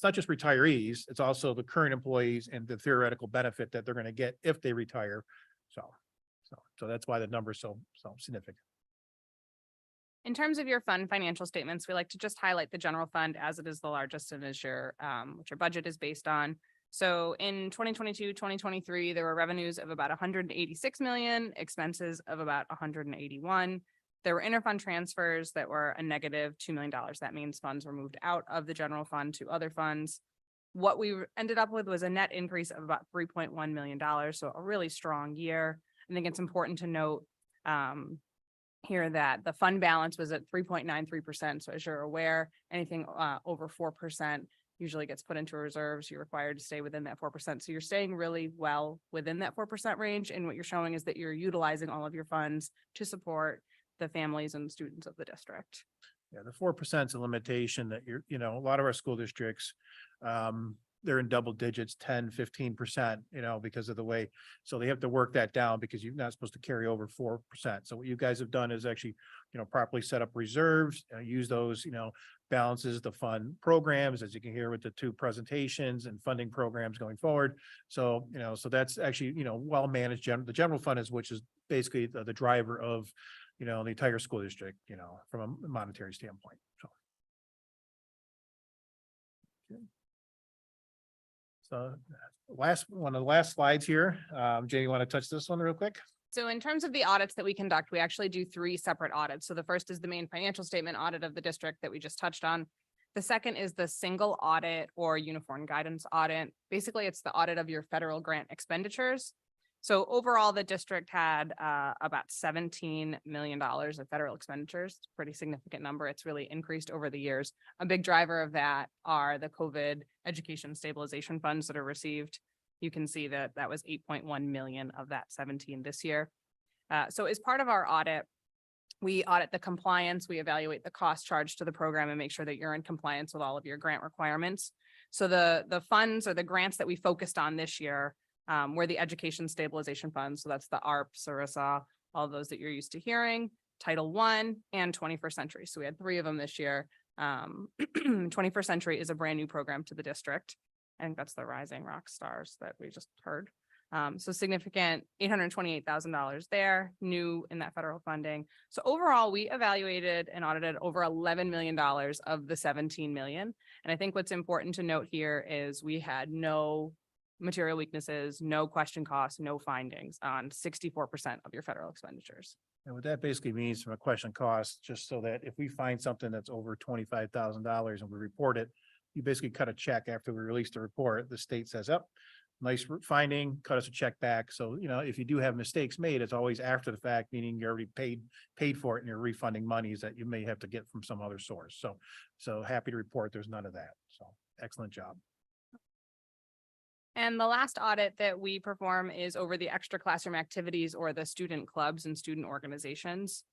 not just retirees, it's also the current employees and the theoretical benefit that they're going to get if they retire. So that's why the number is so significant. In terms of your fund financial statements, we like to just highlight the general fund as it is the largest and is what your budget is based on. So in 2022, 2023, there were revenues of about 186 million, expenses of about 181. There were interfund transfers that were a negative $2 million. That means funds were moved out of the general fund to other funds. What we ended up with was a net increase of about $3.1 million. So a really strong year. I think it's important to note here that the fund balance was at 3.93%. So as you're aware, anything over 4% usually gets put into reserves. You're required to stay within that 4%. So you're staying really well within that 4% range. And what you're showing is that you're utilizing all of your funds to support the families and students of the district. Yeah, the 4% is a limitation that a lot of our school districts, they're in double digits, 10, 15%, because of the way. So they have to work that down because you're not supposed to carry over 4%. So what you guys have done is actually, properly set up reserves, use those, balances to fund programs, as you can hear with the 2 presentations and funding programs going forward. So, so that's actually, well managed. The general fund is, which is basically the driver of, the entire school district, from a monetary standpoint. So. Okay. So one of the last slides here. Jay, you want to touch this one real quick? So in terms of the audits that we conduct, we actually do 3 separate audits. So the first is the main financial statement audit of the district that we just touched on. The second is the single audit or uniform guidance audit. Basically, it's the audit of your federal grant expenditures. So overall, the district had about $17 million of federal expenditures. Pretty significant number. It's really increased over the years. A big driver of that are the COVID education stabilization funds that are received. You can see that that was 8.1 million of that 17 this year. So as part of our audit, we audit the compliance, we evaluate the cost charged to the program and make sure that you're in compliance with all of your grant requirements. So the funds or the grants that we focused on this year were the education stabilization funds. So that's the ARP, SARISA, all those that you're used to hearing, Title I and 21st Century. So we had 3 of them this year. 21st Century is a brand new program to the district. I think that's the Rising Rock Stars that we just heard. So significant $828,000 there, new in that federal funding. So overall, we evaluated and audited over $11 million of the 17 million. And I think what's important to note here is we had no material weaknesses, no question costs, no findings on 64% of your federal expenditures. And what that basically means from a question cost, just so that if we find something that's over $25,000 and we report it, you basically cut a check after we release the report. The state says, up, nice finding, cut us a check back. So, if you do have mistakes made, it's always after the fact, meaning you already paid for it and you're refunding monies that you may have to get from some other source. So happy to report there's none of that. So excellent job. And the last audit that we perform is over the extra classroom activities or the student clubs and student organizations.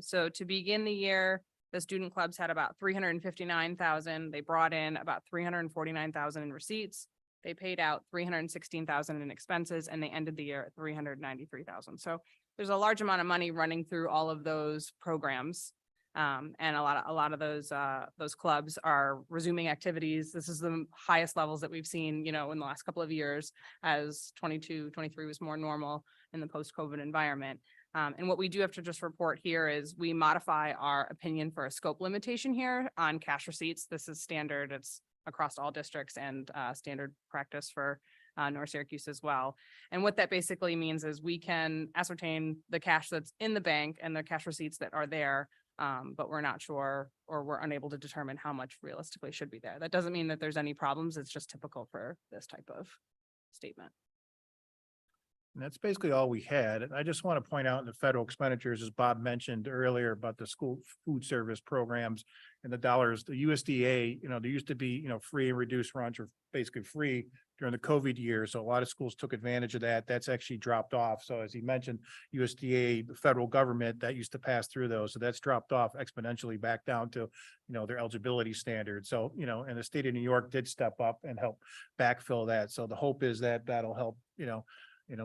So to begin the year, the student clubs had about 359,000. They brought in about 349,000 in receipts. They paid out 316,000 in expenses, and they ended the year at 393,000. So there's a large amount of money running through all of those programs. And a lot of those clubs are resuming activities. This is the highest levels that we've seen, in the last couple of years, as 22, 23 was more normal in the post-COVID environment. And what we do have to just report here is we modify our opinion for a scope limitation here on cash receipts. This is standard. It's across all districts and standard practice for North Syracuse as well. And what that basically means is we can ascertain the cash that's in the bank and the cash receipts that are there, but we're not sure, or we're unable to determine how much realistically should be there. That doesn't mean that there's any problems. It's just typical for this type of statement. And that's basically all we had. And I just want to point out in the federal expenditures, as Bob mentioned earlier about the school food service programs and the dollars, the USDA, there used to be, free and reduced lunch, or basically free during the COVID year. So a lot of schools took advantage of that. That's actually dropped off. So as he mentioned, USDA, the federal government, that used to pass through those. So that's dropped off exponentially back down to, their eligibility standards. So, and the state of New York did step up and help backfill that. So the hope is that that'll help,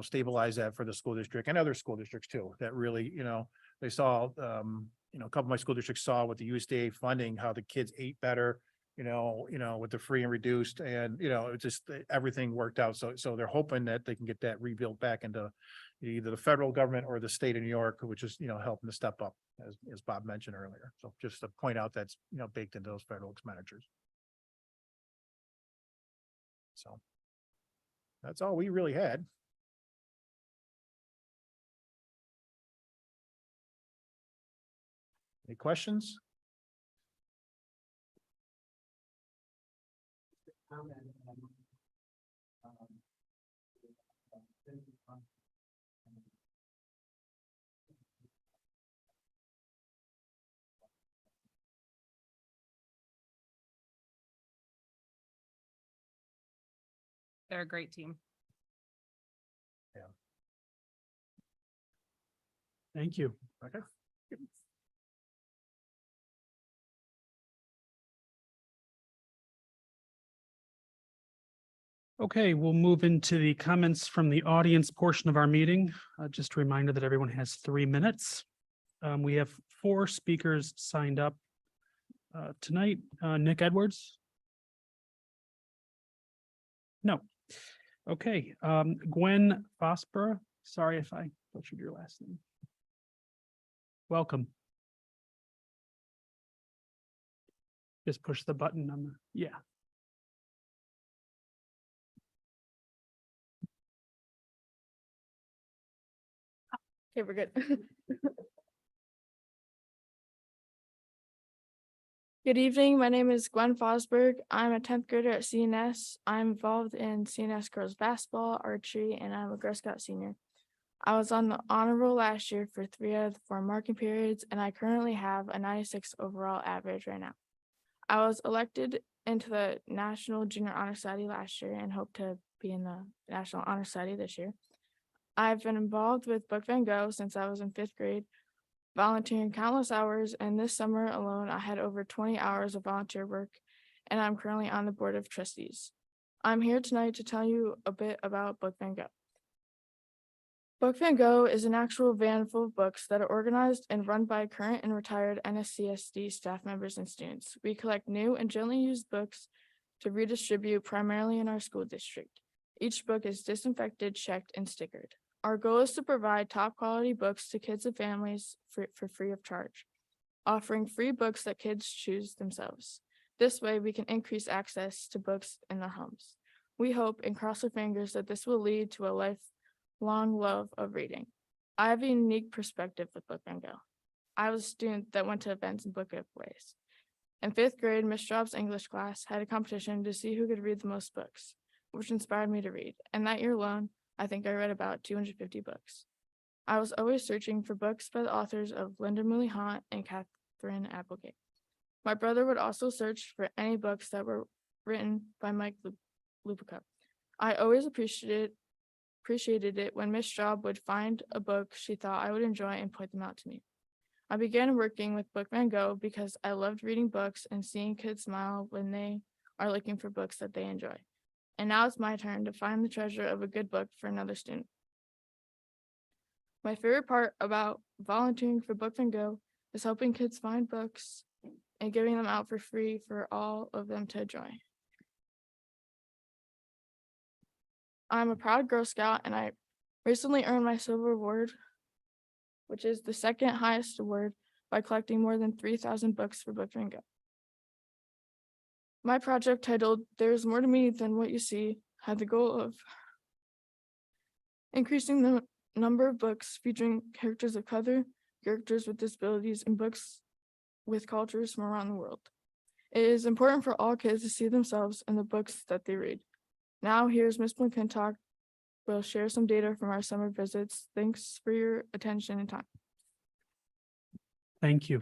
stabilize that for the school district and other school districts too, that really, they saw, a couple of my school districts saw with the USDA funding, how the kids ate better, with the free and reduced, and, it just, everything worked out. So they're hoping that they can get that rebuilt back into either the federal government or the state of New York, which is, helping to step up, as Bob mentioned earlier. So just to point out that's, baked into those federal expenditures. So that's all we really had. Any questions? They're a great team. Thank you. Okay. Okay, we'll move into the comments from the audience portion of our meeting. Just a reminder that everyone has 3 minutes. We have 4 speakers signed up tonight. Nick Edwards? No. Okay, Gwen Fosborough. Sorry if I butchered your last name. Welcome. Just push the button on the, yeah. Okay, we're good. Good evening. My name is Gwen Fosberg. I'm a 10th grader at CNS. I'm involved in CNS girls basketball, archery, and I'm a Girl Scout senior. I was on the honor roll last year for 3 out of the 4 marking periods, and I currently have a 96 overall average right now. I was elected into the National Junior Honor Society last year and hope to be in the National Honor Society this year. I've been involved with Book Van Gogh since I was in 5th grade, volunteering countless hours, and this summer alone I had over 20 hours of volunteer work, and I'm currently on the board of trustees. I'm here tonight to tell you a bit about Book Van Gogh. Book Van Gogh is an actual van full of books that are organized and run by current and retired NSCSD staff members and students. We collect new and gently used books to redistribute primarily in our school district. Each book is disinfected, checked, and stickered. Our goal is to provide top quality books to kids and families for free of charge, offering free books that kids choose themselves. This way we can increase access to books in their homes. We hope and cross our fingers that this will lead to a lifelong love of reading. I have a unique perspective with Book Van Gogh. I was a student that went to events and book giveaways. In 5th grade, Miss Straub's English class had a competition to see who could read the most books, which inspired me to read. And that year alone, I think I read about 250 books. I was always searching for books by the authors of Linda Moulin Hunt and Catherine Applegate. My brother would also search for any books that were written by Mike Lupica. I always appreciated it when Miss Straub would find a book she thought I would enjoy and point them out to me. I began working with Book Van Gogh because I loved reading books and seeing kids smile when they are looking for books that they enjoy. And now it's my turn to find the treasure of a good book for another student. My favorite part about volunteering for Book Van Gogh is helping kids find books and giving them out for free for all of them to enjoy. I'm a proud Girl Scout, and I recently earned my Silver Award, which is the second highest award, by collecting more than 3,000 books for Book Van Gogh. My project, titled "There's More to Me Than What You See," had the goal of increasing the number of books featuring characters of color, characters with disabilities, and books with cultures from around the world. It is important for all kids to see themselves in the books that they read. Now here's Ms. McClintock. We'll share some data from our summer visits. Thanks for your attention and time. Thank you.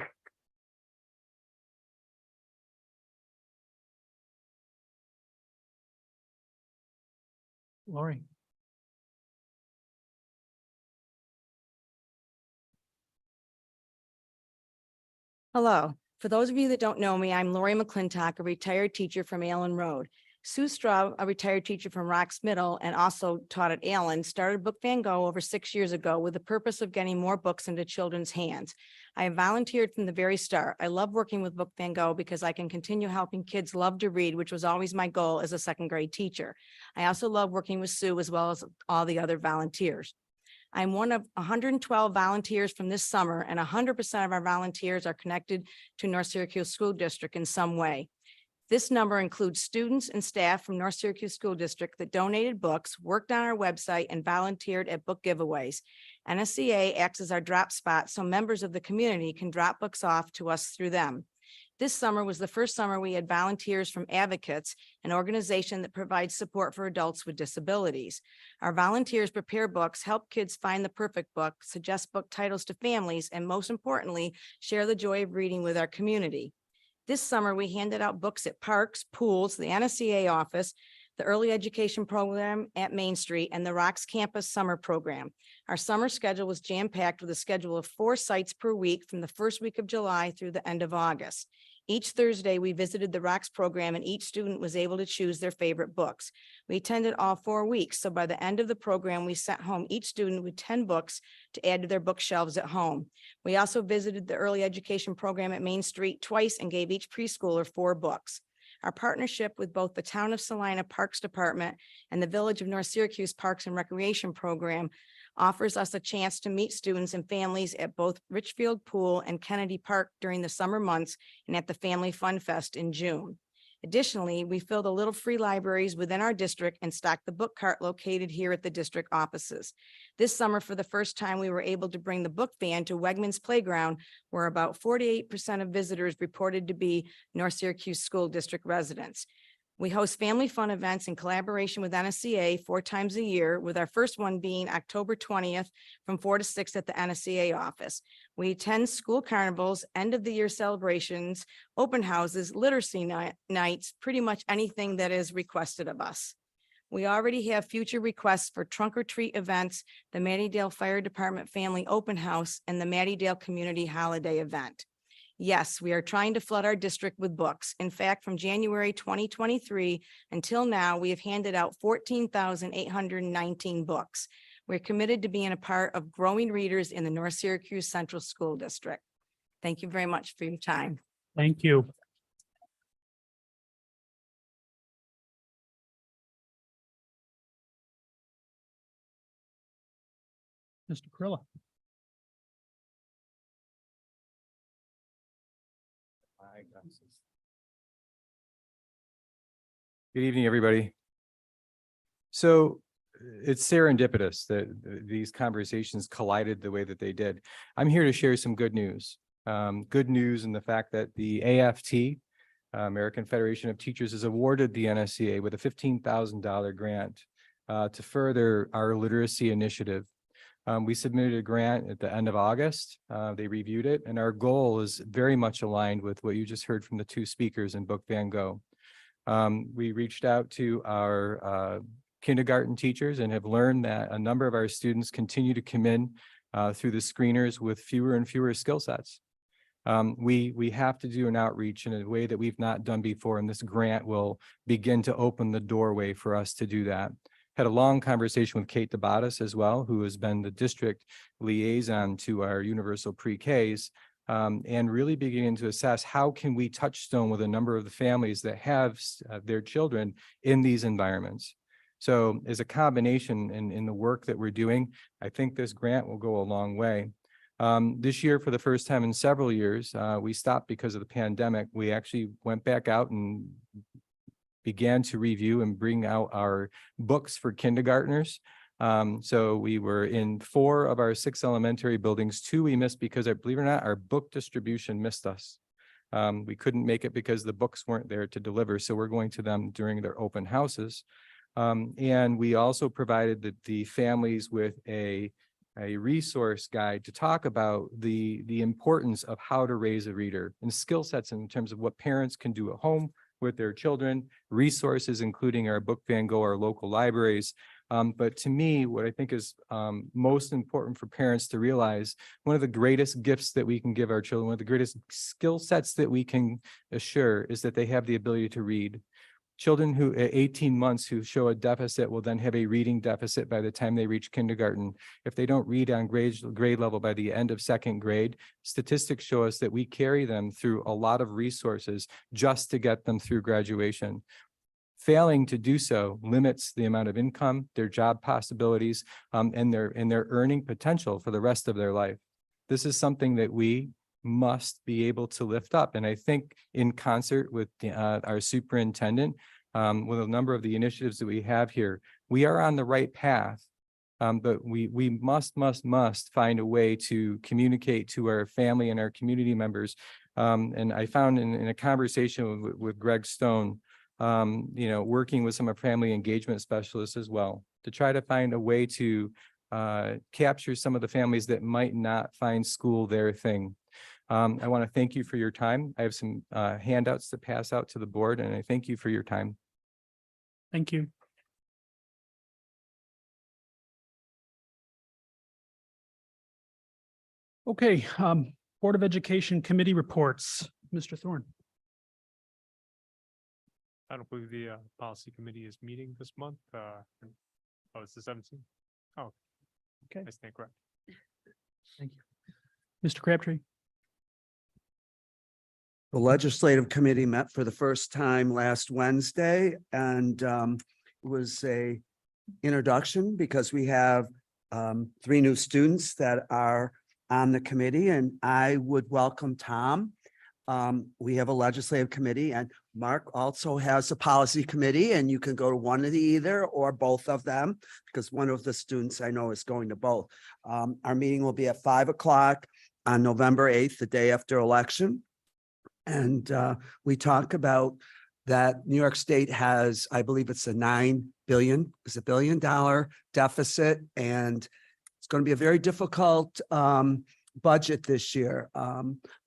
Lori. Hello. For those of you that don't know me, I'm Lori McClintock, a retired teacher from Allen Road. Sue Straub, a retired teacher from Rocks Middle and also taught at Allen, started Book Van Gogh over 6 years ago with the purpose of getting more books into children's hands. I have volunteered from the very start. I love working with Book Van Gogh because I can continue helping kids love to read, which was always my goal as a second grade teacher. I also love working with Sue as well as all the other volunteers. I'm one of 112 volunteers from this summer, and 100% of our volunteers are connected to North Syracuse School District in some way. This number includes students and staff from North Syracuse School District that donated books, worked on our website, and volunteered at book giveaways. NSCA acts as our drop spot so members of the community can drop books off to us through them. This summer was the first summer we had volunteers from Advocates, an organization that provides support for adults with disabilities. Our volunteers prepare books, help kids find the perfect book, suggest book titles to families, and most importantly, share the joy of reading with our community. This summer, we handed out books at parks, pools, the NSCA office, the early education program at Main Street, and the Rocks Campus Summer Program. Our summer schedule was jam-packed with a schedule of 4 sites per week from the first week of July through the end of August. Each Thursday, we visited the Rocks program and each student was able to choose their favorite books. We attended all 4 weeks, so by the end of the program, we sent home each student with 10 books to add to their bookshelves at home. We also visited the early education program at Main Street twice and gave each preschooler 4 books. Our partnership with both the Town of Salina Parks Department and the Village of North Syracuse Parks and Recreation Program offers us a chance to meet students and families at both Richfield Pool and Kennedy Park during the summer months and at the Family Fun Fest in June. Additionally, we fill the little free libraries within our district and stock the book cart located here at the district offices. This summer, for the first time, we were able to bring the book van to Wegmans Playground, where about 48% of visitors reported to be North Syracuse School District residents. We host family fun events in collaboration with NSCA 4 times a year, with our first one being October 20th from 4 to 6 at the NSCA office. We attend school carnivals, end of the year celebrations, open houses, literacy nights, pretty much anything that is requested of us. We already have future requests for trunk or treat events, the Mattydale Fire Department Family Open House, and the Mattydale Community Holiday Event. Yes, we are trying to flood our district with books. In fact, from January 2023 until now, we have handed out 14,819 books. We're committed to being a part of growing readers in the North Syracuse Central School District. Thank you very much for your time. Thank you. Mr. Krilla. Good evening, everybody. So it's serendipitous that these conversations collided the way that they did. I'm here to share some good news. Good news in the fact that the AFT, American Federation of Teachers, has awarded the NSCA with a $15,000 grant to further our literacy initiative. We submitted a grant at the end of August. They reviewed it, and our goal is very much aligned with what you just heard from the two speakers in Book Van Gogh. We reached out to our kindergarten teachers and have learned that a number of our students continue to come in through the screeners with fewer and fewer skill sets. We have to do an outreach in a way that we've not done before, and this grant will begin to open the doorway for us to do that. Had a long conversation with Kate DeBatis as well, who has been the district liaison to our universal pre-Ks, and really beginning to assess how can we touchstone with a number of the families that have their children in these environments. So as a combination in the work that we're doing, I think this grant will go a long way. This year, for the first time in several years, we stopped because of the pandemic. We actually went back out and began to review and bring out our books for kindergartners. So we were in 4 of our 6 elementary buildings. 2 we missed because, believe it or not, our book distribution missed us. We couldn't make it because the books weren't there to deliver. So we're going to them during their open houses. And we also provided the families with a resource guide to talk about the importance of how to raise a reader and skill sets in terms of what parents can do at home with their children, resources, including our Book Van Gogh, our local libraries. But to me, what I think is most important for parents to realize, one of the greatest gifts that we can give our children, one of the greatest skill sets that we can assure, is that they have the ability to read. Children who at 18 months who show a deficit will then have a reading deficit by the time they reach kindergarten. If they don't read on grade level by the end of 2nd grade, statistics show us that we carry them through a lot of resources just to get them through graduation. Failing to do so limits the amount of income, their job possibilities, and their earning potential for the rest of their life. This is something that we must be able to lift up. And I think in concert with our superintendent, with a number of the initiatives that we have here, we are on the right path. But we must find a way to communicate to our family and our community members. And I found in a conversation with Greg Stone, working with some of family engagement specialists as well, to try to find a way to capture some of the families that might not find school their thing. I want to thank you for your time. I have some handouts to pass out to the board, and I thank you for your time. Thank you. Okay, Board of Education Committee reports. Mr. Thorne. I don't believe the policy committee is meeting this month. It's the 17th. Oh, okay. I stand correct. Thank you. Mr. Crabtree. The legislative committee met for the first time last Wednesday, and it was a introduction because we have 3 new students that are on the committee, and I would welcome Tom. We have a legislative committee, and Mark also has a policy committee, and you can go to one of the either or both of them, because one of the students I know is going to both. Our meeting will be at 5 o'clock on November 8th, the day after election. And we talk about that New York State has, I believe it's a $9 billion deficit, and it's going to be a very difficult budget this year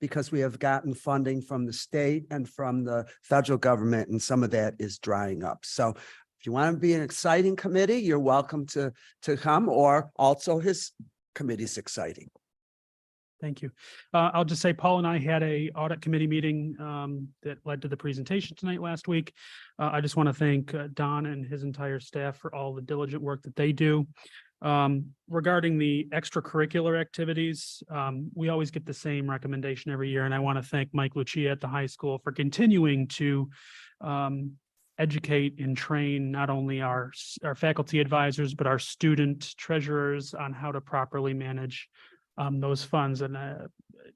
because we have gotten funding from the state and from the federal government, and some of that is drying up. So if you want to be an exciting committee, you're welcome to come, or also his committee's exciting. Thank you. I'll just say Paul and I had a audit committee meeting that led to the presentation tonight last week. I just want to thank Don and his entire staff for all the diligent work that they do. Regarding the extracurricular activities, we always get the same recommendation every year, and I want to thank Mike Lucia at the high school for continuing to educate and train not only our faculty advisors, but our student treasurers on how to properly manage those funds, and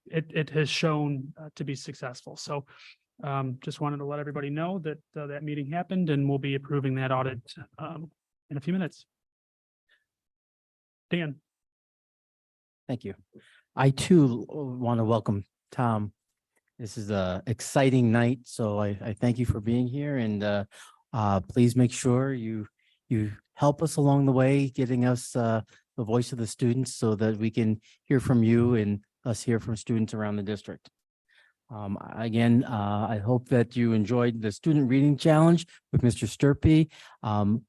it has shown to be successful. So just wanted to let everybody know that that meeting happened, and we'll be approving that audit in a few minutes. Dan. Thank you. I too want to welcome Tom. This is a exciting night, so I thank you for being here, and please make sure you help us along the way, getting us the voice of the students so that we can hear from you and us hear from students around the district. Again, I hope that you enjoyed the student reading challenge with Mr. Sturpey.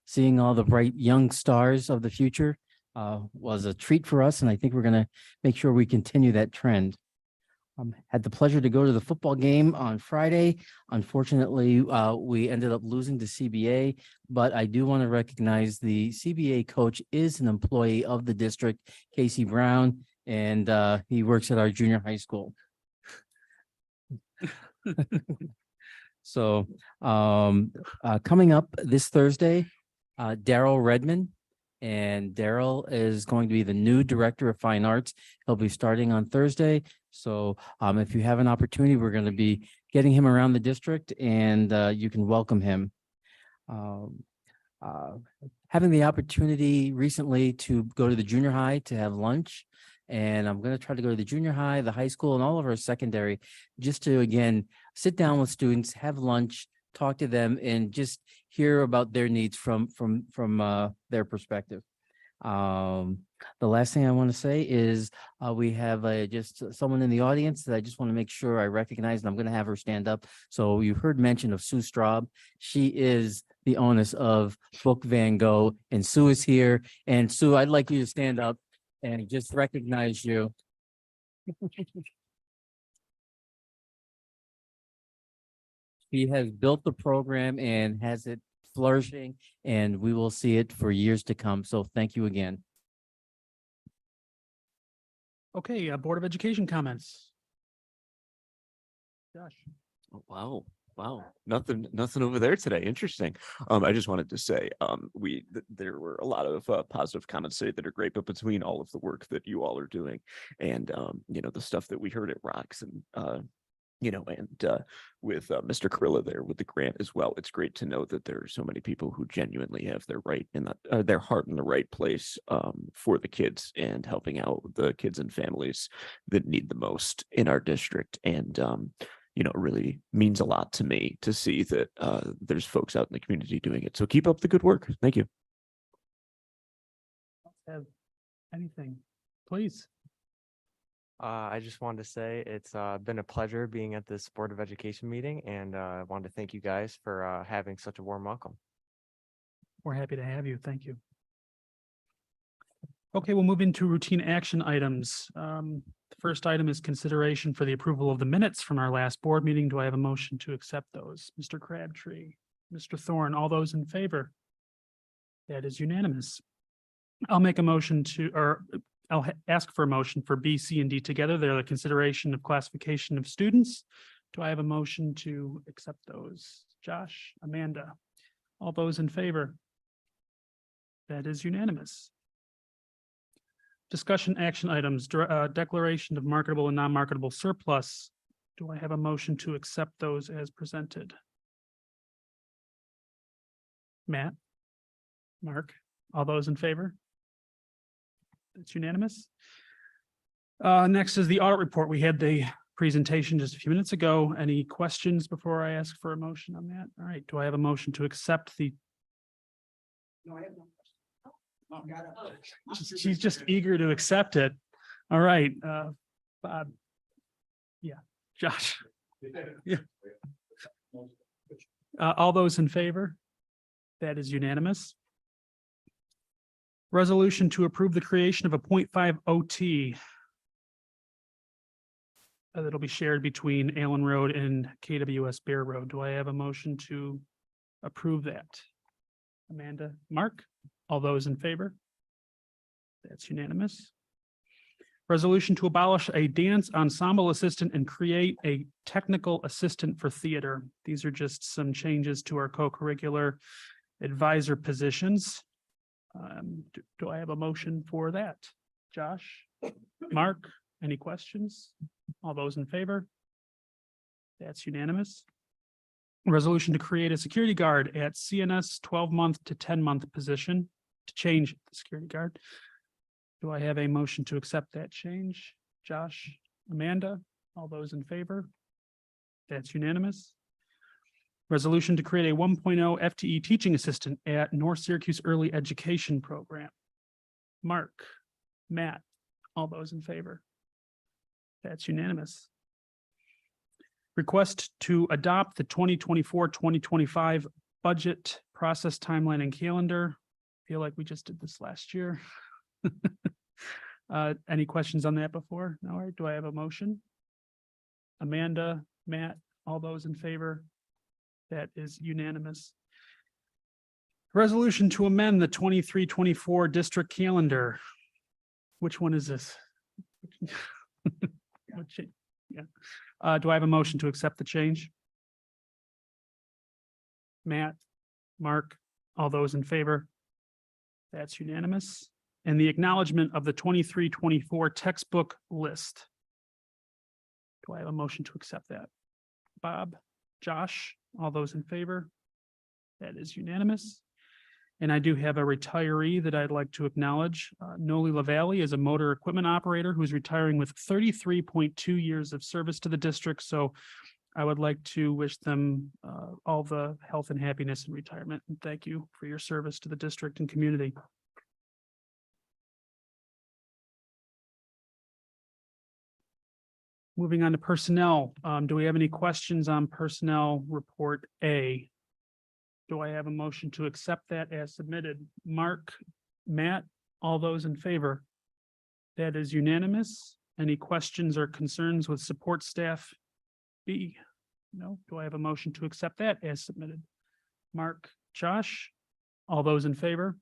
Seeing all the bright young stars of the future was a treat for us, and I think we're going to make sure we continue that trend. Had the pleasure to go to the football game on Friday. Unfortunately, we ended up losing to CBA, but I do want to recognize the CBA coach is an employee of the district, Casey Brown, and he works at our junior high school. So coming up this Thursday, Daryl Redmond. And Daryl is going to be the new director of fine arts. He'll be starting on Thursday. So if you have an opportunity, we're going to be getting him around the district, and you can welcome him. Having the opportunity recently to go to the junior high to have lunch. And I'm going to try to go to the junior high, the high school, and all of our secondary, just to, again, sit down with students, have lunch, talk to them, and just hear about their needs from their perspective. The last thing I want to say is we have just someone in the audience that I just want to make sure I recognize, and I'm going to have her stand up. So you heard mention of Sue Straub. She is the owner of Book Van Gogh, and Sue is here. And Sue, I'd like you to stand up and just recognize you. He has built the program and has it flourishing, and we will see it for years to come. So thank you again. Okay, Board of Education comments. Josh. Oh, wow. Wow, nothing over there today. Interesting. I just wanted to say, there were a lot of positive comments today that are great, but between all of the work that you all are doing, and the stuff that we heard at Rocks, and with Mr. Carilla there with the grant as well, it's great to know that there are so many people who genuinely have their heart in the right place for the kids and helping out the kids and families that need the most in our district. And it really means a lot to me to see that there's folks out in the community doing it. So keep up the good work. Thank you. Have anything, please? I just wanted to say it's been a pleasure being at this Board of Education meeting, and I wanted to thank you guys for having such a warm welcome. We're happy to have you. Thank you. Okay, we'll move into routine action items. The first item is consideration for the approval of the minutes from our last board meeting. Do I have a motion to accept those? Mr. Crabtree, Mr. Thorne, all those in favor? That is unanimous. I'll make a motion I'll ask for a motion for B, C, and D together. They're the consideration of classification of students. Do I have a motion to accept those? Josh, Amanda, all those in favor? That is unanimous. Discussion action items, declaration of marketable and non-marketable surplus. Do I have a motion to accept those as presented? Matt, Mark, all those in favor? That's unanimous. Next is the audit report. We had the presentation just a few minutes ago. Any questions before I ask for a motion on that? All right, do I have a motion to accept the? No, I have no. She's just eager to accept it. All right, Bob. Yeah, Josh. Yeah. All those in favor? That is unanimous. Resolution to approve the creation of a 0.5 OT. That'll be shared between Allen Road and KWS Bear Road. Do I have a motion to approve that? Amanda, Mark, all those in favor? That's unanimous. Resolution to abolish a dance ensemble assistant and create a technical assistant for theater. These are just some changes to our co-curricular advisor positions. Do I have a motion for that? Josh, Mark, any questions? All those in favor? That's unanimous. Resolution to create a security guard at CNS 12-month to 10-month position. to change the security guard. Do I have a motion to accept that change? Josh, Amanda, all those in favor? That's unanimous. Resolution to create a 1.0 FTE teaching assistant at North Syracuse Early Education Program. Mark, Matt, all those in favor? That's unanimous. Request to adopt the 2024-2025 budget process timeline and calendar. Feel like we just did this last year. Any questions on that before? No, all right, do I have a motion? Amanda, Matt, all those in favor? That is unanimous. Resolution to amend the 23-24 district calendar. Which one is this? Yeah. Do I have a motion to accept the change? Matt, Mark, all those in favor? That's unanimous. And the acknowledgement of the 23-24 textbook list. Do I have a motion to accept that? Bob, Josh, all those in favor? That is unanimous. And I do have a retiree that I'd like to acknowledge. Noli LaValle is a motor equipment operator who's retiring with 33.2 years of service to the district. So I would like to wish them all the health and happiness in retirement. And thank you for your service to the district and community. Moving on to personnel. Do we have any questions on personnel report A? Do I have a motion to accept that as submitted? Mark, Matt, all those in favor? That is unanimous. Any questions or concerns with support staff B? No. Do I have a motion to accept that as submitted? Mark, Josh, all those in favor?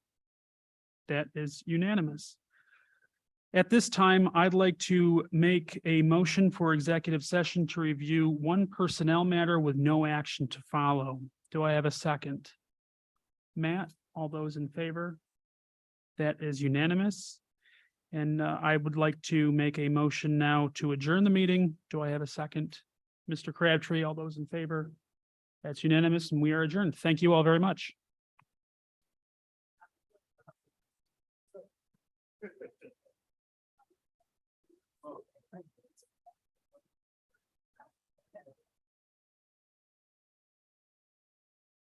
That is unanimous. At this time, I'd like to make a motion for executive session to review one personnel matter with no action to follow. Do I have a second? Matt, all those in favor? That is unanimous. And I would like to make a motion now to adjourn the meeting. Do I have a second? Mr. Crabtree, all those in favor? That's unanimous and we are adjourned. Thank you all very much.